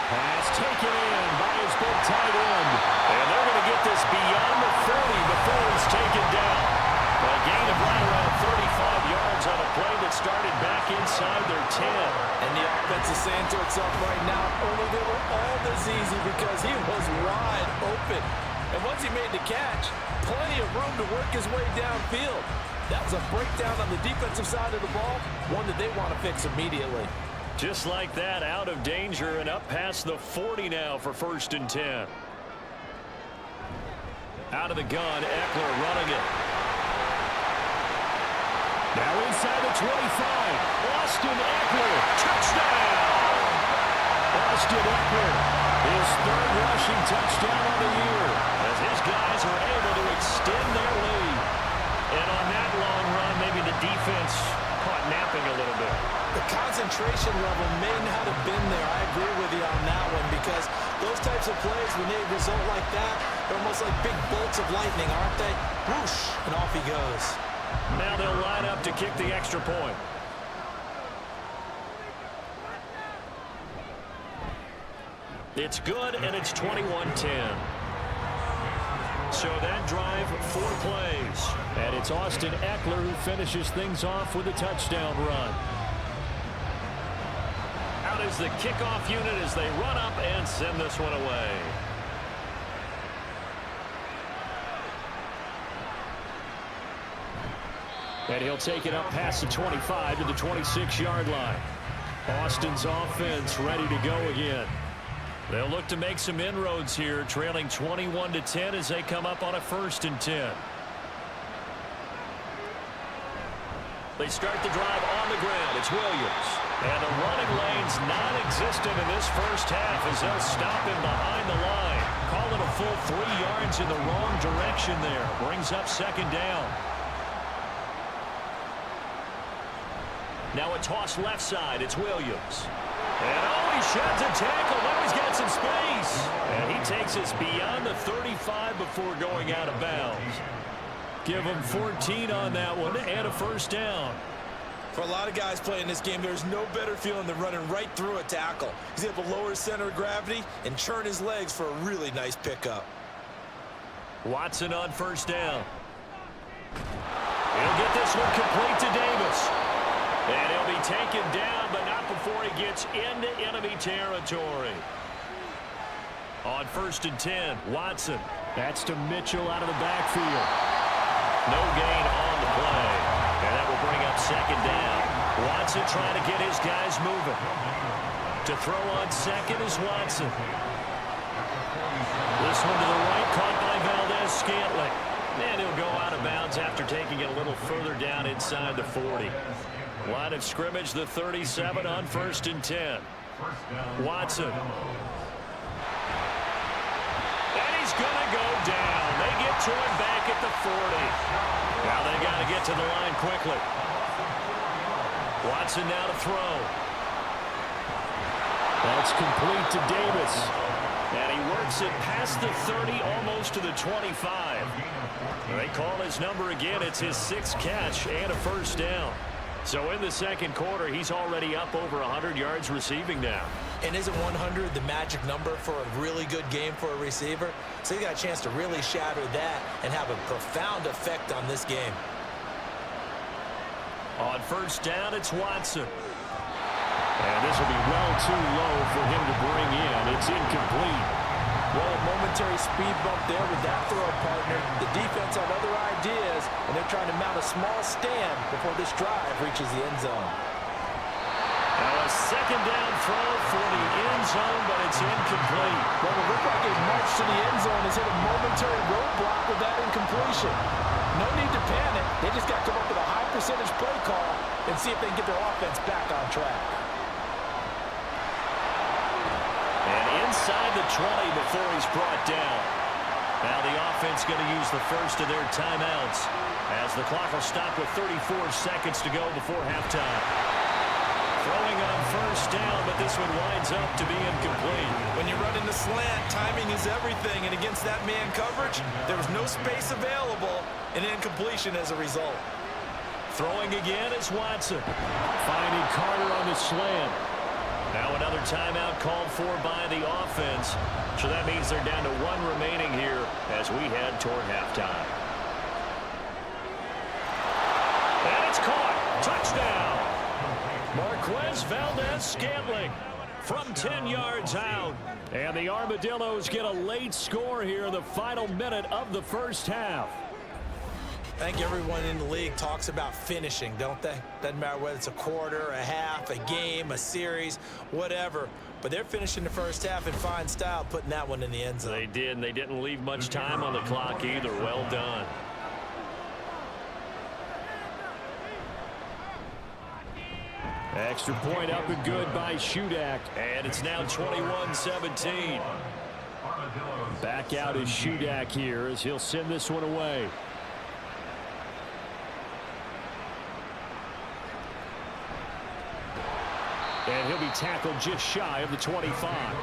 Speaker 2: Pass taken in by his big tight end. And they're going to get this beyond the 40 before he's taken down. A gain of right around 35 yards on a play that started back inside their 10.
Speaker 3: And the offense is saying to itself right now, only they were all this easy because he was wide open. And once he made the catch, plenty of room to work his way downfield. That was a breakdown on the defensive side of the ball, one that they want to fix immediately.
Speaker 2: Just like that, out of danger and up past the 40 now for 1st and 10. Out of the gun, Ekeler running it. Now inside the 25, Austin Ekeler, touchdown! Austin Ekeler, his 3rd rushing touchdown of the year, as his guys are able to extend their lead. And on that long run, maybe the defense caught napping a little bit.
Speaker 3: The concentration level may not have been there. I agree with you on that one because those types of plays, when they result like that, they're almost like big bolts of lightning, aren't they? Whoosh, and off he goes.
Speaker 2: Now they'll line up to kick the extra point. It's good, and it's 21-10. So that drive, 4 plays. And it's Austin Ekeler who finishes things off with a touchdown run. Out is the kickoff unit as they run up and send this one away. And he'll take it up past the 25 to the 26-yard line. Austin's offense ready to go again. They'll look to make some inroads here, trailing 21-10 as they come up on a 1st and 10. They start the drive on the ground. It's Williams. And the running lane's non-existent in this first half as they'll stop him behind the line. Call it a full 3 yards in the wrong direction there. Brings up second down. Now a toss left side. It's Williams. And he sheds a tackle. Now he's got some space. And he takes us beyond the 35 before going out of bounds. Give him 14 on that one and a first down.
Speaker 3: For a lot of guys playing this game, there's no better feeling than running right through a tackle. He's able to lower his center of gravity and churn his legs for a really nice pickup.
Speaker 2: Watson on first down. He'll get this one complete to Davis. And he'll be taken down, but not before he gets into enemy territory. On 1st and 10, Watson. That's to Mitchell out of the backfield. No gain on the play. And that will bring up second down. Watson trying to get his guys moving. To throw on second is Watson. This one to the right, caught by Valdez-Scantling. And he'll go out of bounds after taking it a little further down inside the 40. Line of scrimmage, the 37 on 1st and 10. Watson. And he's going to go down. They get to him back at the 40. Now they got to get to the line quickly. Watson now to throw. That's complete to Davis. And he works it past the 30, almost to the 25. They call his number again. It's his 6th catch and a first down. So in the second quarter, he's already up over 100 yards receiving now.
Speaker 3: And isn't 100 the magic number for a really good game for a receiver? So he got a chance to really shatter that and have a profound effect on this game.
Speaker 2: On first down, it's Watson. And this will be well too low for him to bring in. It's incomplete.
Speaker 6: Well, a momentary speed bump there with that throw partner. The defense had other ideas, and they're trying to mount a small stand before this drive reaches the end zone.
Speaker 2: Now a second down throw for the end zone, but it's incomplete.
Speaker 6: Well, it looked like a march to the end zone has hit a momentary roadblock with that incompletion. No need to panic. They just got to come up with a high percentage play call and see if they can get their offense back on track.
Speaker 2: And inside the 20 before he's brought down. Now the offense going to use the first of their timeouts as the clock will stop with 34 seconds to go before halftime. Throwing on first down, but this one winds up to be incomplete.
Speaker 3: When you run in the slant, timing is everything, and against that man coverage, there was no space available, and incompletion as a result.
Speaker 2: Throwing again is Watson. Finding Carter on the slant. Now another timeout called for by the offense. So that means they're down to 1 remaining here as we head toward halftime. And it's caught. Touchdown. Marquez Valdez-Scantling from 10 yards out. And the Armadillos get a late score here in the final minute of the first half.
Speaker 3: I think everyone in the league talks about finishing, don't they? Doesn't matter whether it's a quarter, a half, a game, a series, whatever. But they're finishing the first half in fine style, putting that one in the end zone.
Speaker 2: They did, and they didn't leave much time on the clock either. Well done. Extra point up and good by Shudak. And it's now 21-17. Back out is Shudak here as he'll send this one away. And he'll be tackled just shy of the 25.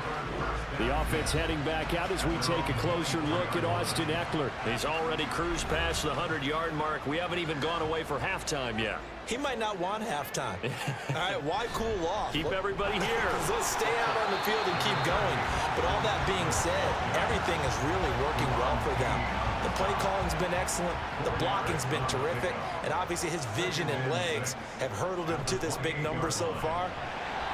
Speaker 2: The offense heading back out as we take a closer look at Austin Eckler. He's already cruised past the 100-yard mark. We haven't even gone away for halftime yet.
Speaker 3: He might not want halftime. All right, why cool off?
Speaker 2: Keep everybody here.
Speaker 3: Let's stay out on the field and keep going. But all that being said, everything is really working well for them. The play calling's been excellent. The blocking's been terrific. And obviously his vision and legs have hurdled him to this big number so far.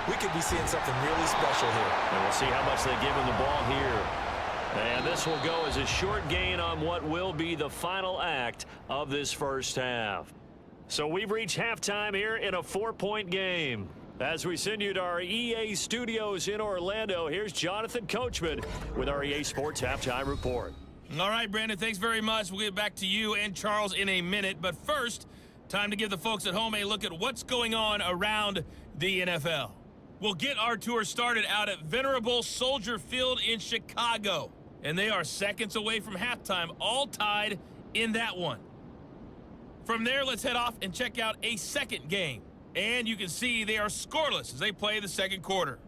Speaker 3: We could be seeing something really special here.
Speaker 2: And we'll see how much they give him the ball here. And this will go as a short gain on what will be the final act of this first half. So we've reached halftime here in a 4-point game. As we send you to our EA studios in Orlando, here's Jonathan Coachman with our EA Sports Halftime Report.
Speaker 5: All right, Brandon, thanks very much. We'll get back to you and Charles in a minute. But first, Time to give the folks at home a look at what's going on around the NFL. We'll get our tour started out at Venerable Soldier Field in Chicago. And they are seconds away from halftime, all tied in that one. From there, let's head off and check out a second game. And you can see they are scoreless as they play the second quarter.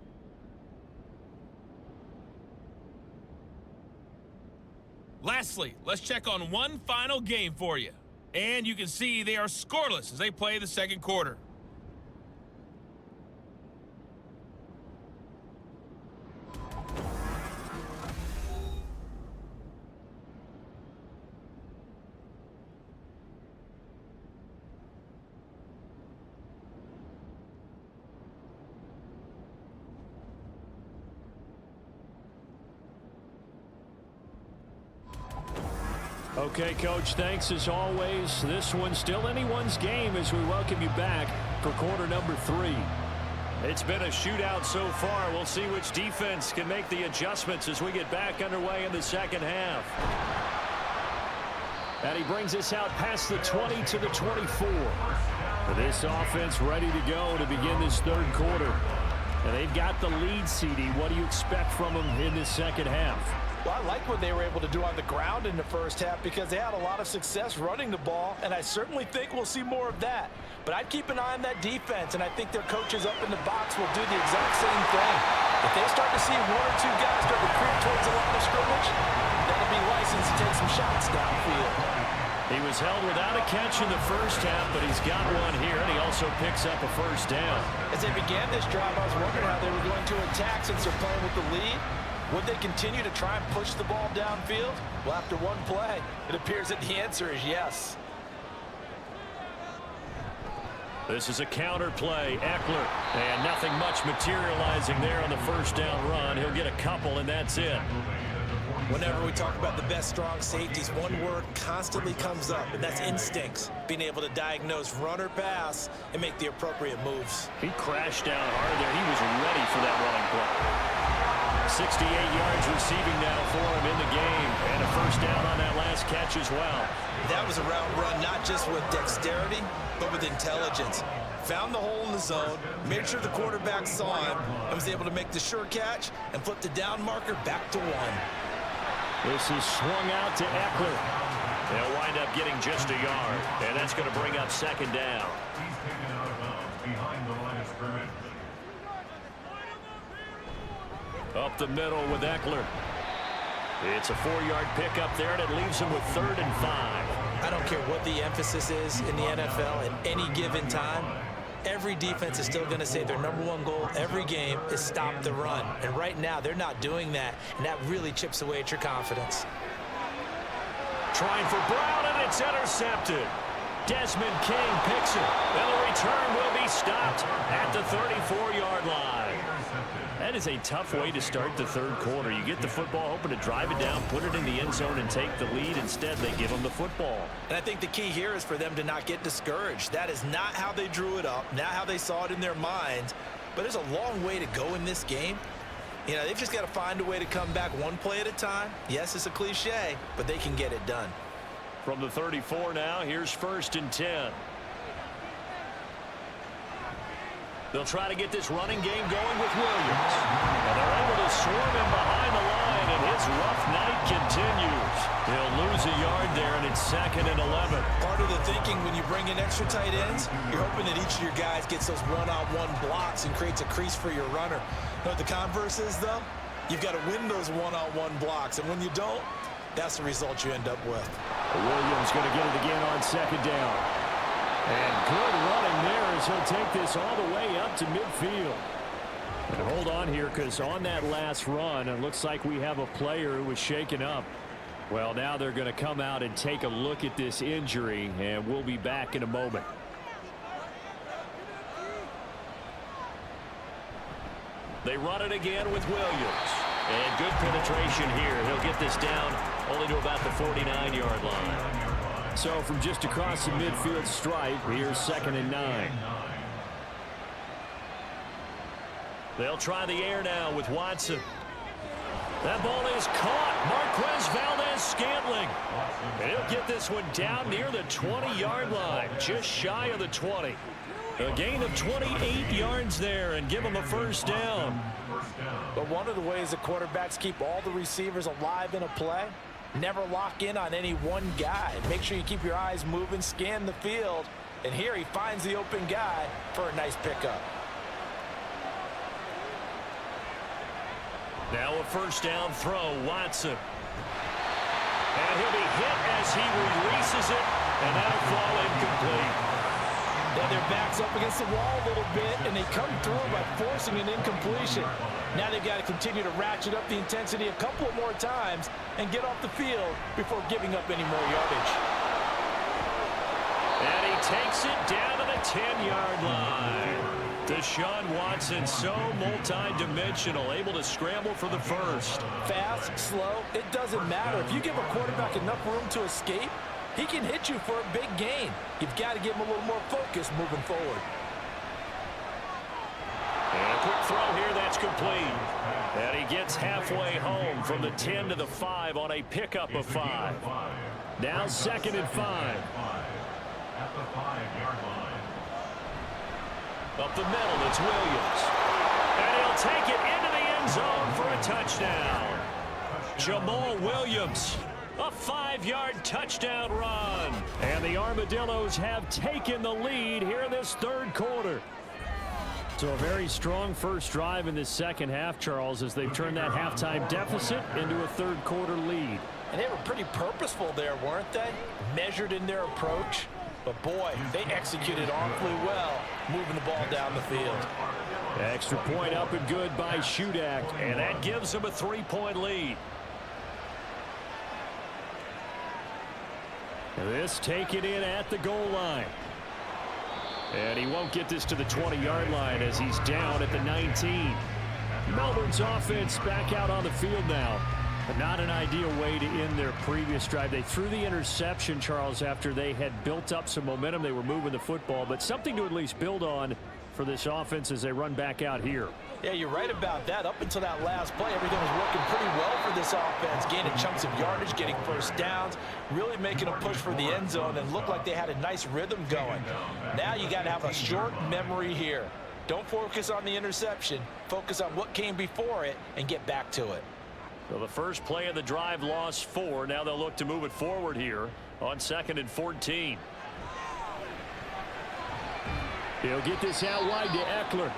Speaker 5: Lastly, let's check on one final game for you. And you can see they are scoreless as they play the second quarter.
Speaker 2: Okay, Coach, thanks as always. This one's still anyone's game as we welcome you back for quarter number 3. It's been a shootout so far. We'll see which defense can make the adjustments as we get back underway in the second half. And he brings us out past the 20 to the 24. This offense ready to go to begin this third quarter. And they've got the lead, CD. What do you expect from them in this second half?
Speaker 6: Well, I like what they were able to do on the ground in the first half because they had a lot of success running the ball, and I certainly think we'll see more of that. But I'd keep an eye on that defense, and I think their coaches up in the box will do the exact same thing. If they start to see one or two guys start to creep towards the line of scrimmage, that'll be licensed to take some shots downfield.
Speaker 2: He was held without a catch in the first half, but he's got one here, and he also picks up a first down.
Speaker 6: As they began this drive, I was wondering how they were going to attack since they're playing with the lead. Would they continue to try and push the ball downfield? Well, after one play, it appears that the answer is yes.
Speaker 2: This is a counter play. Eckler, and nothing much materializing there on the first down run. He'll get a couple, and that's it.
Speaker 3: Whenever we talk about the best strong safeties, one word constantly comes up, and that's instincts. Being able to diagnose run or pass and make the appropriate moves.
Speaker 2: He crashed down hard there. He was ready for that running play. 68 yards receiving now for him in the game, and a first down on that last catch as well.
Speaker 3: That was a route run not just with dexterity, but with intelligence. Found the hole in the zone, made sure the quarterback saw him, and was able to make the sure catch and flip the down marker back to 1.
Speaker 2: This is swung out to Eckler. They'll wind up getting just a yard, and that's going to bring up second down.
Speaker 4: He's taken out of bounds behind the line of scrimmage.
Speaker 2: Up the middle with Eckler. It's a 4-yard pickup there, and it leaves him with 3rd and 5.
Speaker 3: I don't care what the emphasis is in the NFL at any given time. Every defense is still going to say their #1 goal every game is stop the run. And right now, they're not doing that, and that really chips away at your confidence.
Speaker 2: Trying for Brown, and it's intercepted. Desmond King picks it, and the return will be stopped at the 34-yard line. That is a tough way to start the third quarter. You get the football, hoping to drive it down, put it in the end zone, and take the lead. Instead, they give them the football.
Speaker 3: And I think the key here is for them to not get discouraged. That is not how they drew it up, not how they saw it in their minds. But there's a long way to go in this game. You know, they've just got to find a way to come back one play at a time. Yes, it's a cliche, but they can get it done.
Speaker 2: From the 34 now, here's 1st and 10. They'll try to get this running game going with Williams. And they're able to swarm him behind the line, and his rough night continues. He'll lose a yard there, and it's 2nd and 11.
Speaker 3: Part of the thinking when you bring in extra tight ends, you're hoping that each of your guys gets those one-on-one blocks and creates a crease for your runner. You know what the converse is, though? You've got to win those one-on-one blocks, and when you don't, that's the result you end up with.
Speaker 2: Williams going to get it again on 2nd down. And good running there as he'll take this all the way up to midfield. And hold on here, because on that last run, it looks like we have a player who was shaken up. Well, now they're going to come out and take a look at this injury, and we'll be back in a moment. They run it again with Williams. And good penetration here. He'll get this down only to about the 49-yard line. So from just across the midfield stripe, here's 2nd and 9. They'll try the air now with Watson. That ball is caught. Marquez Valdez-Scantling And he'll get this one down near the 20-yard line, just shy of the 20. A gain of 28 yards there and give him a first down.
Speaker 6: But one of the ways the quarterbacks keep all the receivers alive in a play, never lock in on any one guy. Make sure you keep your eyes moving, scan the field. And here he finds the open guy for a nice pickup.
Speaker 2: Now a first down throw, Watson. And he'll be hit as he releases it, and that'll fall incomplete.
Speaker 6: Now their back's up against the wall a little bit, and they come through by forcing an incompletion. Now they've got to continue to ratchet up the intensity a couple of more times and get off the field before giving up any more yardage.
Speaker 2: And he takes it down to the 10-yard line. Deshaun Watson, so multi-dimensional, able to scramble for the first.
Speaker 6: Fast, slow, it doesn't matter. If you give a quarterback enough room to escape, he can hit you for a big gain. You've got to give him a little more focus moving forward.
Speaker 2: And a quick throw here, that's complete. And he gets halfway home from the 10 to the 5 on a pickup of 5. Now 2nd and 5.
Speaker 4: At the 5-yard line.
Speaker 2: Up the middle, it's Williams. And he'll take it into the end zone for a touchdown. Jamal Williams, a 5-yard touchdown run. And the Armadillos have taken the lead here in this third quarter. So a very strong first drive in this second half, Charles, as they've turned that halftime deficit into a third quarter lead.
Speaker 6: And they were pretty purposeful there, weren't they? Measured in their approach. But boy, they executed awfully well, moving the ball down the field.
Speaker 2: Extra point up and good by Shudak, and that gives them a 3-point lead. This taken in at the goal line. And he won't get this to the 20-yard line as he's down at the 19. Melbourne's offense back out on the field now. But not an ideal way to end their previous drive. They threw the interception, Charles, after they had built up some momentum. They were moving the football, but something to at least build on for this offense as they run back out here.
Speaker 6: Yeah, you're right about that. Up until that last play, everything was working pretty well for this offense. Gaining chunks of yardage, getting first downs, really making a push for the end zone, and looked like they had a nice rhythm going. Now you got to have a short memory here. Don't focus on the interception. Focus on what came before it and get back to it.
Speaker 2: So the first play of the drive lost 4. Now they'll look to move it forward here on 2nd and 14. He'll get this out wide to Eckler.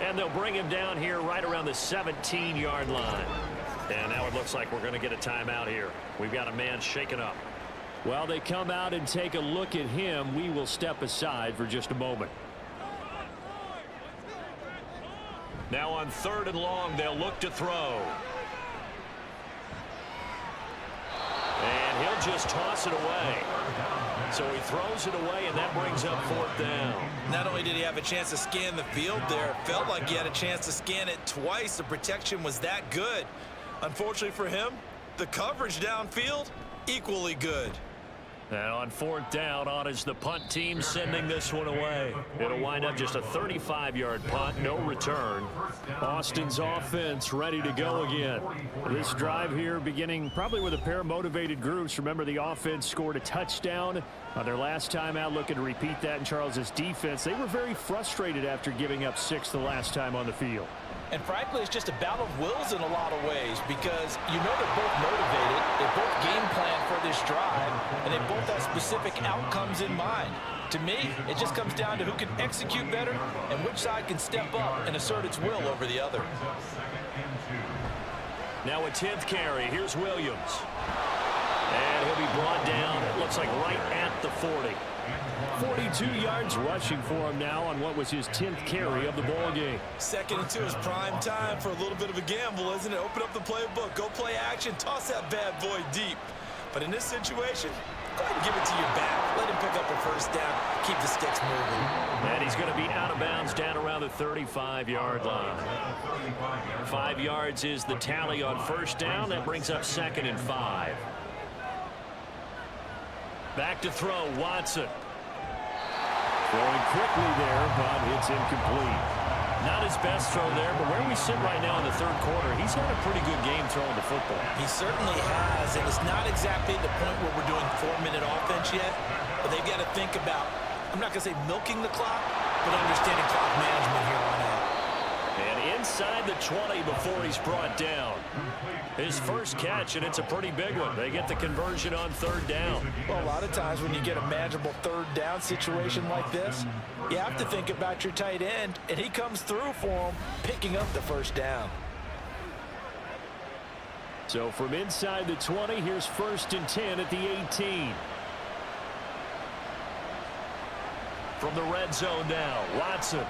Speaker 2: And they'll bring him down here right around the 17-yard line. And now it looks like we're going to get a timeout here. We've got a man shaken up. While they come out and take a look at him, we will step aside for just a moment. Now on 3rd and long, they'll look to throw. And he'll just toss it away. So he throws it away, and that brings up 4th down.
Speaker 3: Not only did he have a chance to scan the field there, it felt like he had a chance to scan it twice. The protection was that good. Unfortunately for him, the coverage downfield, equally good.
Speaker 2: And on 4th down, on is the punt team sending this one away. It'll wind up just a 35-yard punt, no return. Austin's offense ready to go again. This drive here beginning probably with a pair of motivated groups. Remember, the offense scored a touchdown on their last time out, looking to repeat that in Charles's defense. They were very frustrated after giving up 6 the last time on the field.
Speaker 6: And frankly, it's just a battle of wills in a lot of ways because you know they're both motivated, they both game plan for this drive, and they both have specific outcomes in mind. To me, it just comes down to who can execute better and which side can step up and assert its will over the other.
Speaker 2: Now a 10th carry. Here's Williams. And he'll be brought down, it looks like right at the 40. 42 yards rushing for him now on what was his 10th carry of the ball game.
Speaker 3: 2nd and 2 is prime time for a little bit of a gamble, isn't it? Open up the playbook, go play action, toss that bad boy deep. But in this situation, go ahead and give it to your back. Let him pick up a first down, keep the sticks moving.
Speaker 2: And he's going to be out of bounds down around the 35-yard line. 5 yards is the tally on first down. That brings up 2nd and 5. Back to throw, Watson. Throwing quickly there, but it's incomplete. Not his best throw there, but where we sit right now in the third quarter, he's had a pretty good game throwing the football.
Speaker 3: He certainly has, and it's not exactly the point where we're doing 4-minute offense yet, but they've got to think about, I'm not going to say milking the clock, but understanding clock management here on out.
Speaker 2: And inside the 20 before he's brought down. His first catch, and it's a pretty big one. They get the conversion on third down.
Speaker 6: Well, a lot of times when you get a manageable third down situation like this, you have to think about your tight end, and he comes through for him, picking up the first down.
Speaker 2: So from inside the 20, here's 1st and 10 at the 18. From the red zone now, Watson.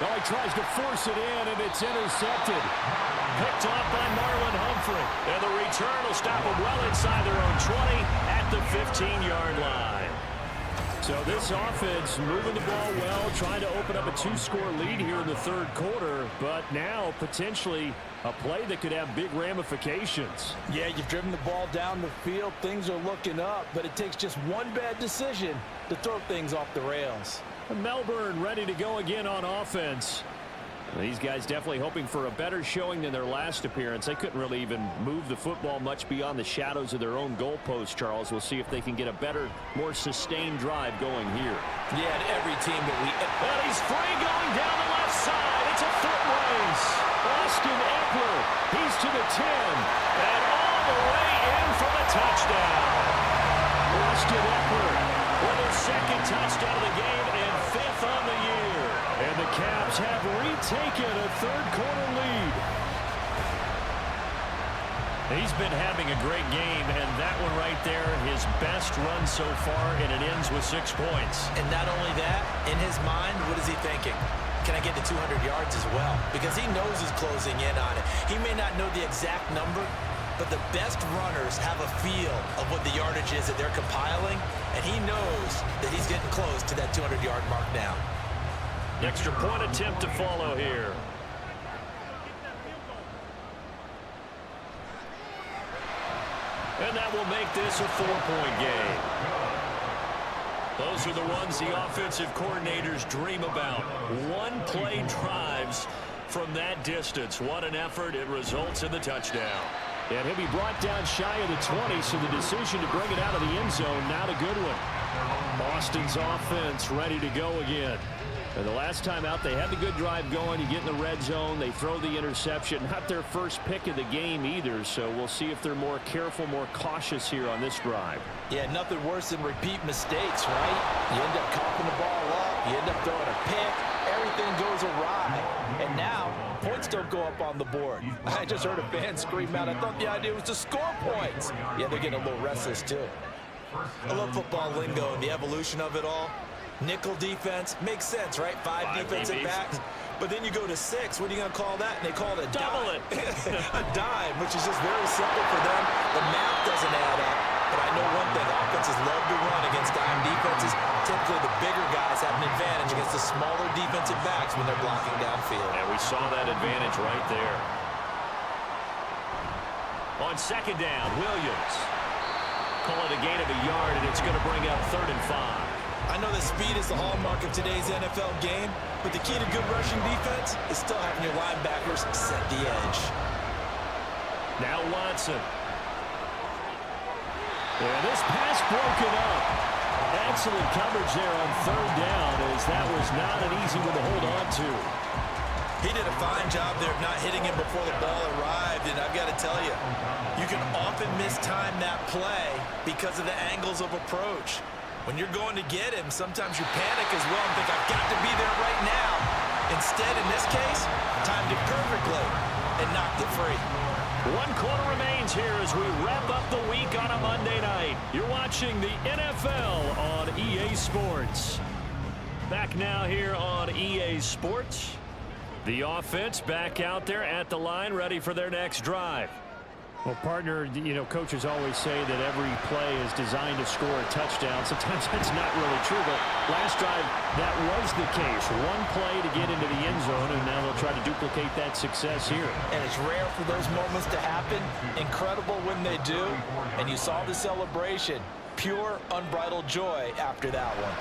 Speaker 2: Oh, he tries to force it in, and it's intercepted. Picked off by Marlon Humphrey. And the return will stop them well inside their own 20 at the 15-yard line. So this offense moving the ball well, trying to open up a 2-score lead here in the third quarter, but now potentially a play that could have big ramifications.
Speaker 6: Yeah, you've driven the ball down the field. Things are looking up, but it takes just one bad decision to throw things off the rails.
Speaker 2: Melbourne ready to go again on offense. These guys definitely hoping for a better showing than their last appearance. They couldn't really even move the football much beyond the shadows of their own goalpost, Charles. We'll see if they can get a better, more sustained drive going here.
Speaker 6: Yeah, and every team that we...
Speaker 2: And he's free going down the left side. It's a foot race. Austin Eckler, he's to the 10. And all the way in for the touchdown. Austin Eckler with his 2nd touchdown of the game and 5th on the year. And the Caps have retaken a third-quarter lead. He's been having a great game, and that one right there, his best run so far, and it ends with 6 points.
Speaker 3: And not only that, in his mind, what is he thinking? Can I get to 200 yards as well? Because he knows he's closing in on it. He may not know the exact number, but the best runners have a feel of what the yardage is that they're compiling, and he knows that he's getting close to that 200-yard mark now.
Speaker 2: Extra point attempt to follow here. And that will make this a 4-point game. Those are the ones the offensive coordinators dream about. One-play drives from that distance. What an effort. It results in the touchdown. And he'll be brought down shy of the 20, so the decision to bring it out of the end zone, not a good one. Boston's offense ready to go again. And the last time out, they had the good drive going. You get in the red zone, they throw the interception. Not their first pick of the game either, so we'll see if they're more careful, more cautious here on this drive.
Speaker 6: Yeah, nothing worse than repeat mistakes, right? You end up coughing the ball up, you end up throwing a pick, everything goes awry. And now, points don't go up on the board. I just heard a fan scream out, I thought the idea was to score points. Yeah, they're getting a little restless too.
Speaker 3: I love football lingo and the evolution of it all. Nickel defense makes sense, right? 5 defensive backs. But then you go to 6. What are you going to call that? And they call it a
Speaker 2: double
Speaker 3: dime. A dime, which is just very simple for them. The math doesn't add up. But I know one thing. Offenses love to run against dime defenses. Typically, the bigger guys have an advantage against the smaller defensive backs when they're blocking downfield.
Speaker 2: And we saw that advantage right there. On 2nd down, Williams. Call it a gain of a yard, and it's going to bring up 3rd and 5.
Speaker 3: I know that speed is the hallmark of today's NFL game, but the key to good rushing defense is still having your linebackers set the edge.
Speaker 2: Now Watson. And this pass broken up. Excellent coverage there on 3rd down, as that was not an easy one to hold on to.
Speaker 3: He did a fine job there of not hitting him before the ball arrived, and I've got to tell you, you can often mistime that play because of the angles of approach. When you're going to get him, sometimes you panic as well and think, I've got to be there right now. Instead, in this case, timed it perfectly and knocked it free.
Speaker 2: 1 quarter remains here as we wrap up the week on a Monday night. You're watching the NFL on EA Sports. Back now here on EA Sports. The offense back out there at the line, ready for their next drive. Well, partner, you know, coaches always say that every play is designed to score a touchdown. Sometimes that's not really true, but last drive, that was the case. One play to get into the end zone, and now they'll try to duplicate that success here.
Speaker 6: And it's rare for those moments to happen. Incredible when they do. And you saw the celebration. Pure, unbridled joy after that one.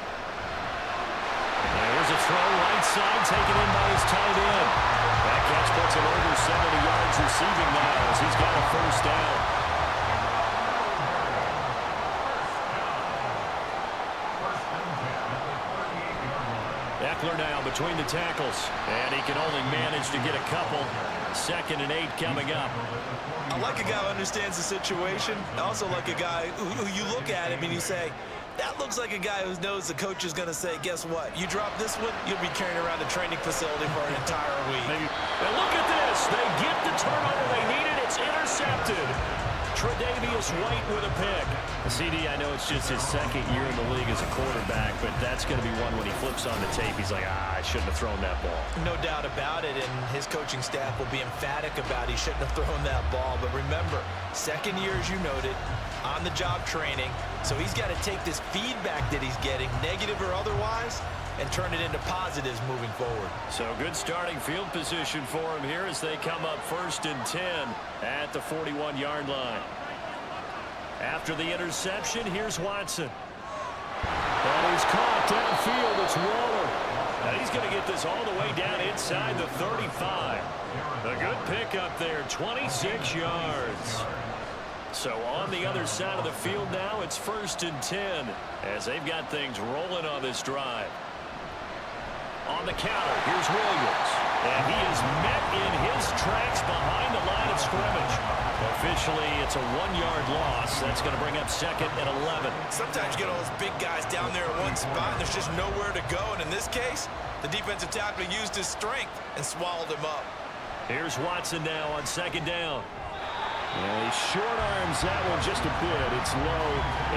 Speaker 2: And There's a throw right side taken in by his tight end. That catch puts him over 70 yards receiving now as he's got a first down. Eckler now between the tackles, and he can only manage to get a couple. 2nd and 8 coming up.
Speaker 3: I like a guy who understands the situation. I also like a guy who you look at him and you say, that looks like a guy who knows the coach is going to say, guess what? You drop this one, you'll be carrying around the training facility for an entire week.
Speaker 2: And look at this. They get the turnover they needed. It's intercepted. Tre'Davious White with a pick. CD, I know it's just his 2nd year in the league as a quarterback, but that's going to be one when he flips on the tape. He's like, I shouldn't have thrown that ball.
Speaker 3: No doubt about it, and his coaching staff will be emphatic about he shouldn't have thrown that ball. But remember, 2nd year, as you noted, on-the-job training. So he's got to take this feedback that he's getting, negative or otherwise, and turn it into positives moving forward.
Speaker 2: So good starting field position for him here as they come up 1st and 10 at the 41-yard line. After the interception, here's Watson. And he's caught downfield. It's Waller. Now he's going to get this all the way down inside the 35. A good pick up there, 26 yards. So on the other side of the field now, it's 1st and 10 as they've got things rolling on this drive. On the counter, here's Williams. And he is met in his tracks behind the line of scrimmage. Officially, it's a 1-yard loss. That's going to bring up 2nd and 11.
Speaker 3: Sometimes you get all those big guys down there in one spot, and there's just nowhere to go. And in this case, the defensive tackle used his strength and swallowed him up.
Speaker 2: Here's Watson now on 2nd down. And he short arms that one just a bit. It's low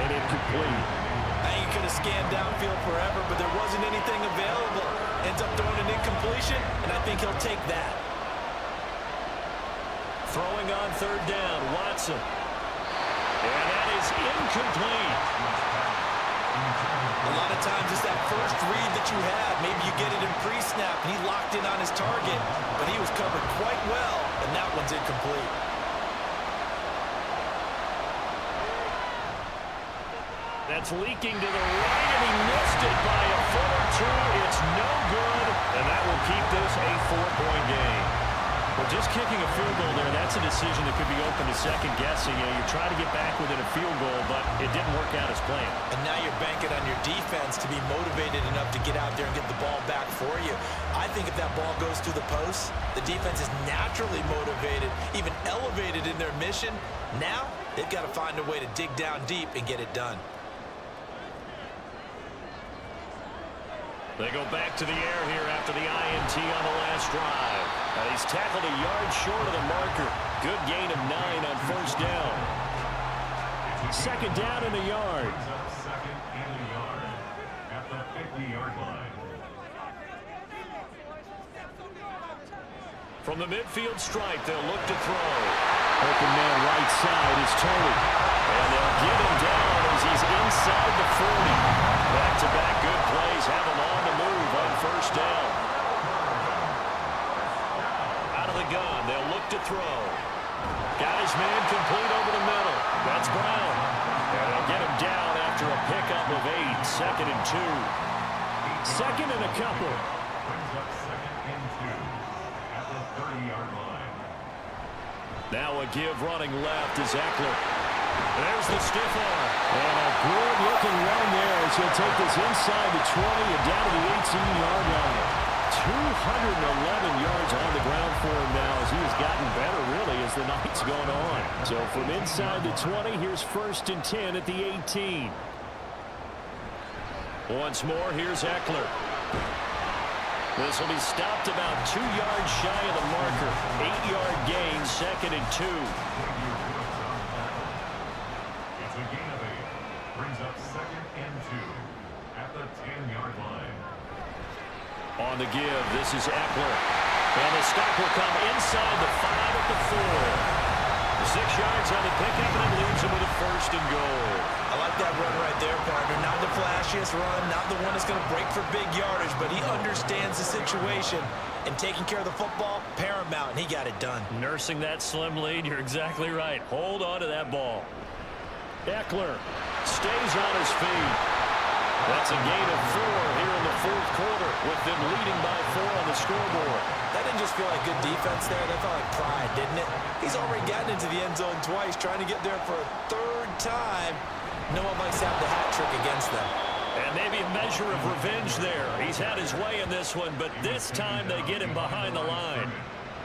Speaker 2: and incomplete.
Speaker 3: I think he could have scanned downfield forever, but there wasn't anything available. Ends up throwing an incompletion, and I think he'll take that.
Speaker 2: Throwing on 3rd down, Watson. And that is incomplete.
Speaker 3: A lot of times it's that first read that you have. Maybe you get it in pre-snap, and he locked in on his target, but he was covered quite well, and that one's incomplete.
Speaker 2: That's leaking to the right, and he missed it by a foot or two. It's no good, and that will keep this a 4-point game. Well, just kicking a field goal there, that's a decision that could be open to second-guessing. You know, you're trying to get back within a field goal, but it didn't work out as planned.
Speaker 3: And now you're banking on your defense to be motivated enough to get out there and get the ball back for you. I think if that ball goes through the post, the defense is naturally motivated, even elevated in their mission. Now, they've got to find a way to dig down deep and get it done.
Speaker 2: They go back to the air here after the INT on the last drive. He's tackled a yard short of the marker. Good gain of 9 on 1st down. 2nd down in the yard.
Speaker 4: 2nd and a yard at the 50-yard line.
Speaker 2: From the midfield stripe, they'll look to throw. Open man right side is Tony. And they'll get him down as he's inside the 40. Back-to-back good plays have him on the move on 1st down. Out of the gun, they'll look to throw. Got his man complete over the middle. That's Brown. And they'll get him down after a pickup of 8. 2nd and 2. 2nd and a couple.
Speaker 4: Brings up 2nd and 2 at the 30-yard line.
Speaker 2: Now a give running left is Eckler. There's the stiff arm. And a good-looking run there as he'll take this inside the 20 and down to the 18-yard line. 211 yards on the ground for him now as he has gotten better, really, as the night's gone on. So from inside the 20, here's 1st and 10 at the 18. Once more, here's Eckler. This will be stopped about 2 yards shy of the marker. 8-yard gain, 2nd and 2.
Speaker 4: It's a gain of 8. Brings up 2nd and 2 at the 10-yard line.
Speaker 2: On the give, this is Eckler. And the stop will come inside the 5 at the 4. 6 yards on the pickup, and it leaves him with a 1st and goal.
Speaker 3: I like that run right there, partner. Not the flashiest run, not the one that's going to break for big yardage, but he understands the situation, and taking care of the football, paramount, and he got it done.
Speaker 2: Nursing that slim lead, you're exactly right. Hold on to that ball. Eckler stays on his feet. That's a gain of 4 here in the fourth quarter, with them leading by 4 on the scoreboard.
Speaker 3: That didn't just feel like good defense there. That felt like pride, didn't it? He's already gotten into the end zone twice, trying to get there for a third time. No one likes to have the hat trick against them.
Speaker 2: And maybe a measure of revenge there. He's had his way in this one, but this time they get him behind the line.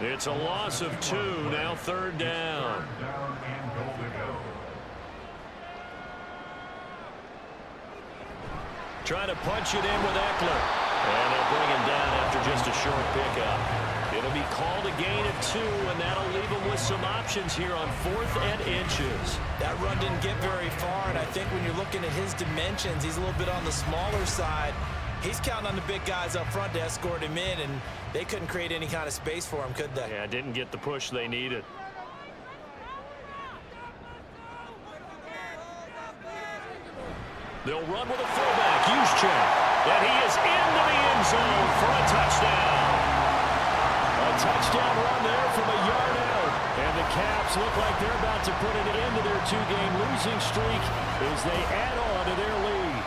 Speaker 2: It's a loss of 2, now third down.
Speaker 4: Down and goal to go.
Speaker 2: Trying to punch it in with Eckler. And they'll bring him down after just a short pickup. It'll be called a gain of 2, and that'll leave him with some options here on 4th and inches.
Speaker 3: That run didn't get very far, and I think when you're looking at his dimensions, he's a little bit on the smaller side. He's counting on the big guys up front to escort him in, and they couldn't create any kind of space for him, could they?
Speaker 2: Yeah, didn't get the push they needed. They'll run with a fullback, Juszczyk, and he is into the end zone for a touchdown. A touchdown run there from a yard out. And the Caps look like they're about to put an end to their 2-game losing streak as they add on to their lead.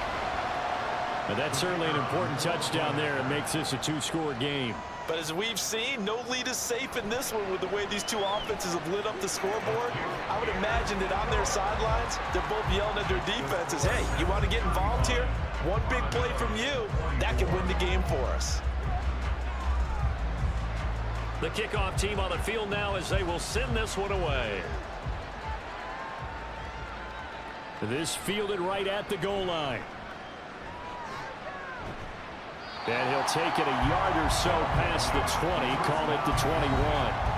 Speaker 2: And that's certainly an important touchdown there and makes this a 2-score game.
Speaker 3: But as we've seen, no lead is safe in this one with the way these two offenses have lit up the scoreboard. I would imagine that on their sidelines, they're both yelling at their defenses, hey, you want to get involved here? One big play from you, that could win the game for us.
Speaker 2: The kickoff team on the field now as they will send this one away. This fielded right at the goal line. And he'll take it a yard or so past the 20, call it the 21.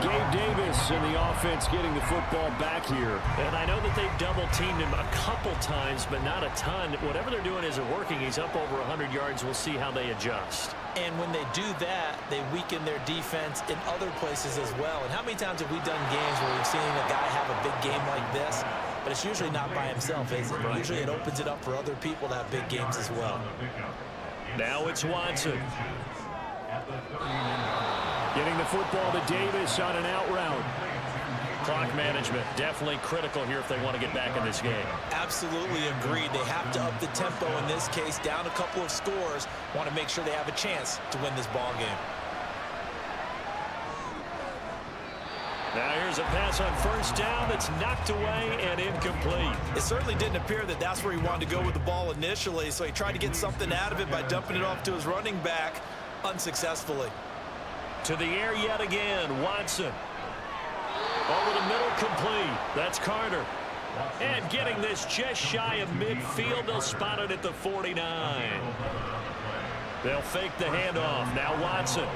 Speaker 2: Gabe Davis and the offense getting the football back here.
Speaker 8: And I know that they've double-teamed him a couple times, but not a ton. Whatever they're doing isn't working. He's up over 100 yards. We'll see how they adjust.
Speaker 3: And when they do that, they weaken their defense in other places as well. And how many times have we done games where we've seen a guy have a big game like this? But it's usually not by himself, is it? Usually it opens it up for other people to have big games as well.
Speaker 2: Now it's Watson. Getting the football to Davis on an out route.
Speaker 8: Clock management definitely critical here if they want to get back in this game.
Speaker 3: Absolutely agreed. They have to up the tempo in this case, down a couple of scores. Want to make sure they have a chance to win this ball game.
Speaker 2: Now here's a pass on first down that's knocked away and incomplete.
Speaker 3: It certainly didn't appear that that's where he wanted to go with the ball initially, so he tried to get something out of it by dumping it off to his running back unsuccessfully.
Speaker 2: To the air yet again, Watson. Over the middle, complete. That's Carter. And getting this just shy of midfield, they'll spot it at the 49. They'll fake the handoff. Now Watson.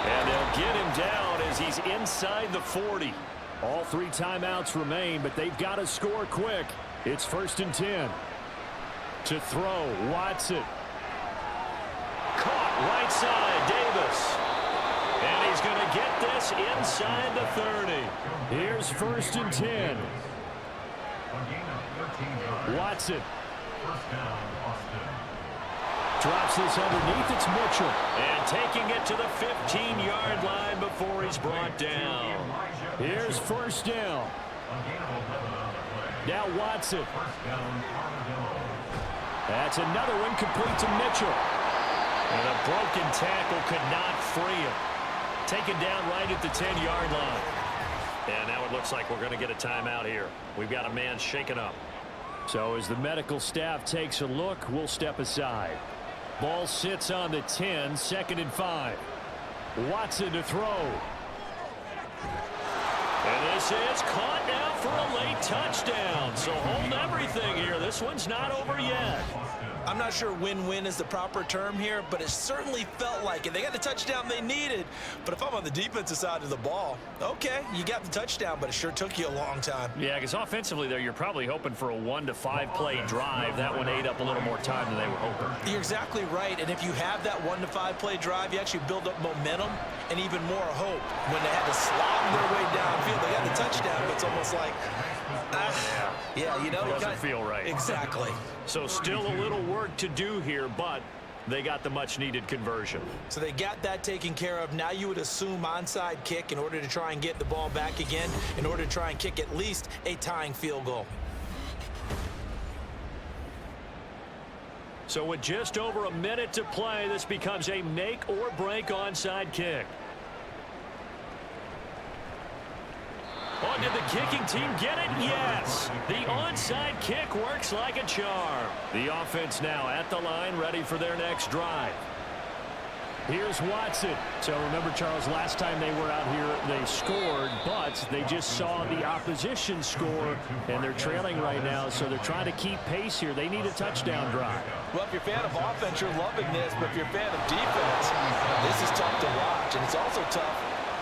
Speaker 2: And they'll get him down as he's inside the 40. All 3 timeouts remain, but they've got to score quick. It's 1st and 10. To throw, Watson. Caught right side, Davis. And he's going to get this inside the 30. Here's 1st and 10. Watson. Drops this underneath. It's Mitchell. And taking it to the 15-yard line before he's brought down. Here's 1st down. Now Watson. That's another one complete to Mitchell. And a broken tackle could not free him. Taken down right at the 10-yard line. And now it looks like we're going to get a timeout here. We've got a man shaken up. So as the medical staff takes a look, we'll step aside. Ball sits on the 10, 2nd and 5. Watson to throw. And this is caught now for a late touchdown. So hold everything here. This one's not over yet.
Speaker 3: I'm not sure win-win is the proper term here, but it certainly felt like it. They got the touchdown they needed, but if I'm on the defensive side of the ball, okay, you got the touchdown, but it sure took you a long time.
Speaker 8: Yeah, because offensively there, you're probably hoping for a 1 to 5 play drive. That one ate up a little more time than they were hoping.
Speaker 3: You're exactly right, and if you have that 1 to 5 play drive, you actually build up momentum and even more hope. When they had to slog their way downfield, they got the touchdown, but it's almost like, yeah, you know.
Speaker 8: Doesn't feel right.
Speaker 3: Exactly.
Speaker 2: So still a little work to do here, but they got the much-needed conversion.
Speaker 3: So they got that taken care of. Now you would assume onside kick in order to try and get the ball back again, in order to try and kick at least a tying field goal.
Speaker 8: So with just over a minute to play, this becomes a make or break onside kick. Oh, did the kicking team get it? Yes. The onside kick works like a charm. The offense now at the line, ready for their next drive. Here's Watson. So remember, Charles, last time they were out here, they scored, but they just saw the opposition score, and they're trailing right now, so they're trying to keep pace here. They need a touchdown drive.
Speaker 6: Well, if you're a fan of offense, you're loving this, but if you're a fan of defense, this is tough to watch, and it's also tough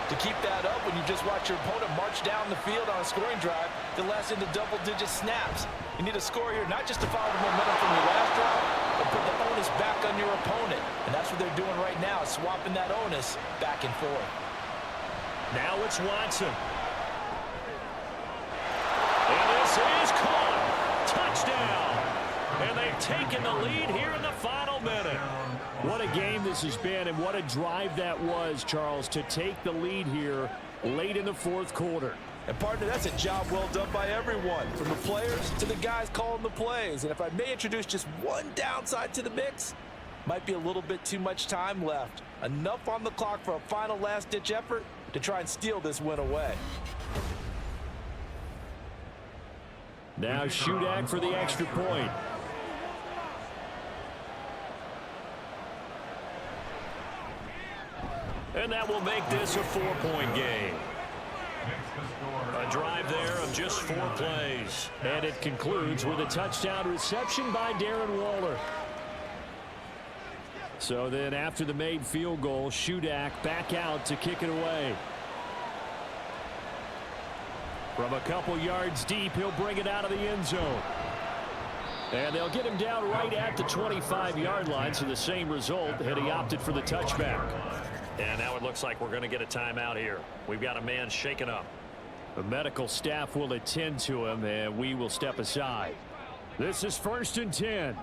Speaker 6: to keep that up when you just watch your opponent march down the field on a scoring drive that lasts into double-digit snaps. You need a score here, not just to follow the momentum from your last drive, but put the onus back on your opponent. And that's what they're doing right now, swapping that onus back and forth.
Speaker 8: Now it's Watson. And this is caught. Touchdown. And they've taken the lead here in the final minute. What a game this has been, and what a drive that was, Charles, to take the lead here late in the fourth quarter.
Speaker 6: And partner, that's a job well done by everyone, from the players to the guys calling the plays. And if I may introduce just one downside to the mix, might be a little bit too much time left. Enough on the clock for a final last-ditch effort to try and steal this win away.
Speaker 8: Now Shudak for the extra point. And that will make this a 4-point game. A drive there of just 4 plays. And it concludes with a touchdown reception by Darren Waller. So then after the made field goal, Shudak back out to kick it away. From a couple yards deep, he'll bring it out of the end zone. And they'll get him down right at the 25-yard line, so the same result had he opted for the touchback. And now it looks like we're going to get a timeout here. We've got a man shaken up. The medical staff will attend to him, and we will step aside. This is 1st and 10.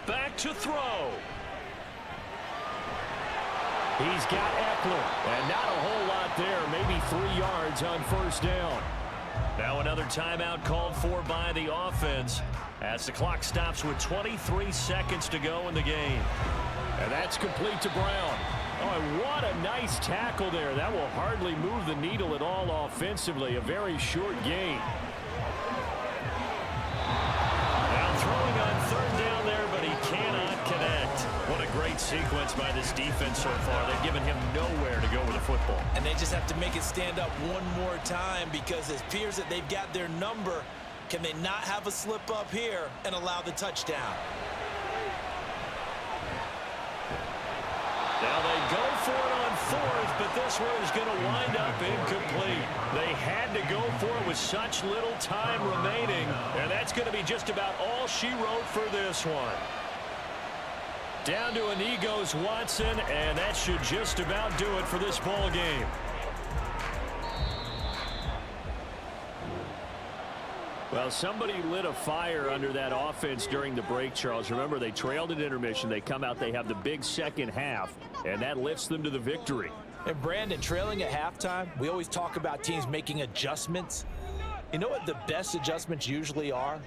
Speaker 8: Back to throw. He's got Eckler, and not a whole lot there, maybe 3 yards on 1st down. Now another timeout called for by the offense as the clock stops with 23 seconds to go in the game. And that's complete to Brown. Oh, and what a nice tackle there. That will hardly move the needle at all offensively. A very short gain. Now throwing on 3rd down there, but he cannot connect. What a great sequence by this defense so far. They've given him nowhere to go with the football.
Speaker 6: And they just have to make it stand up one more time, because it appears that they've got their number. Can they not have a slip up here and allow the touchdown?
Speaker 8: Now they go for it on 4th, but this one is going to wind up incomplete. They had to go for it with such little time remaining, and that's going to be just about all she wrote for this one. Down to a knee goes Watson, and that should just about do it for this ball game. Well, somebody lit a fire under that offense during the break, Charles. Remember, they trailed at intermission. They come out, they have the big second half, and that lifts them to the victory.
Speaker 6: And Brandon, trailing at halftime, we always talk about teams making adjustments. You know what the best adjustments usually are?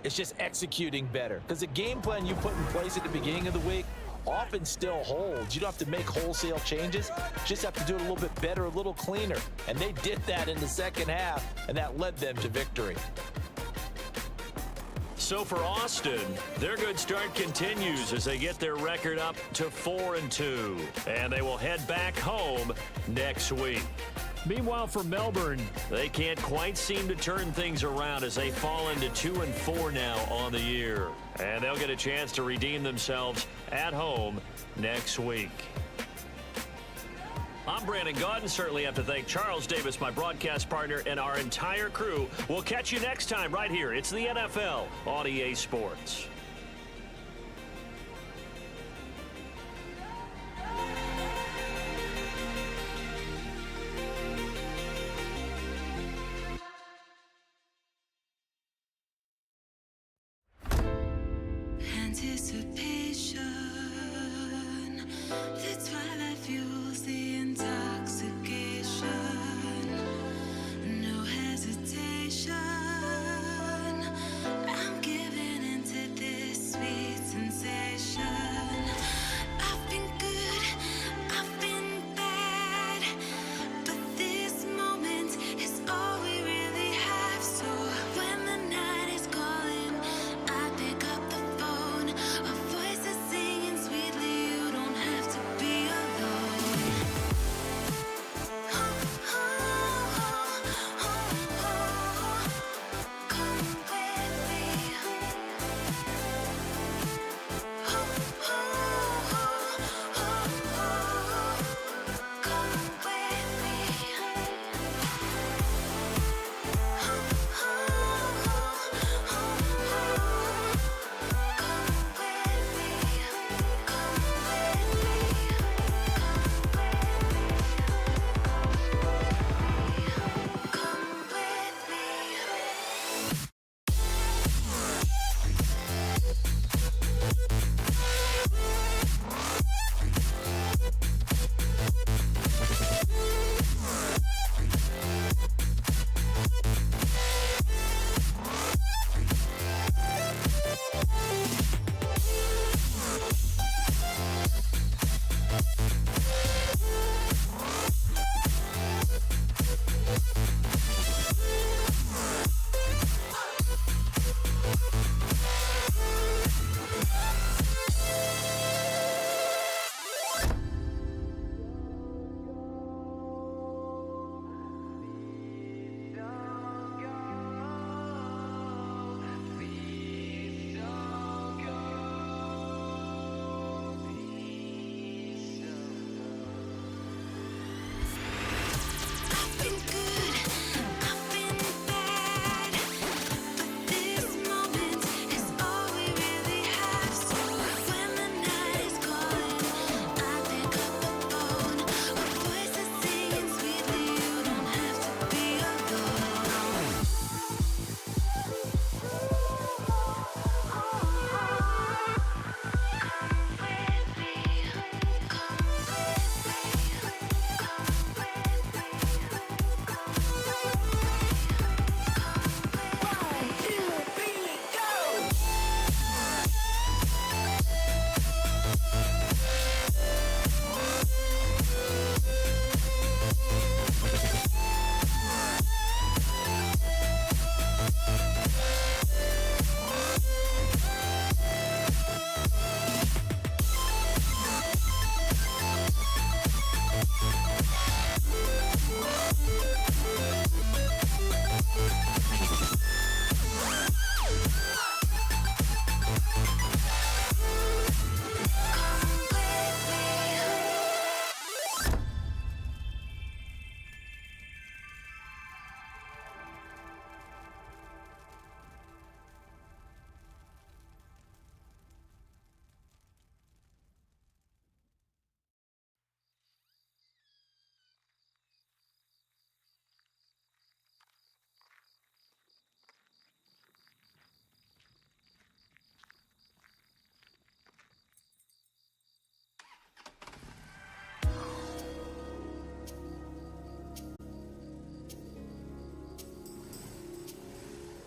Speaker 6: It's just executing better. Because the game plan you put in place at the beginning of the week often still holds. You don't have to make wholesale changes. You just have to do it a little bit better, a little cleaner. And they did that in the second half, and that led them to victory.
Speaker 8: So for Austin, their good start continues as they get their record up to 4-2. And they will head back home next week. Meanwhile, for Melbourne, they can't quite seem to turn things around as they fall into 2-4 now on the year. And they'll get a chance to redeem themselves at home next week. I'm Brandon Gaudin. Certainly have to thank Charles Davis, my broadcast partner, and our entire crew. We'll catch you next time right here. It's the NFL on EA Sports.
Speaker 9: Anticipate.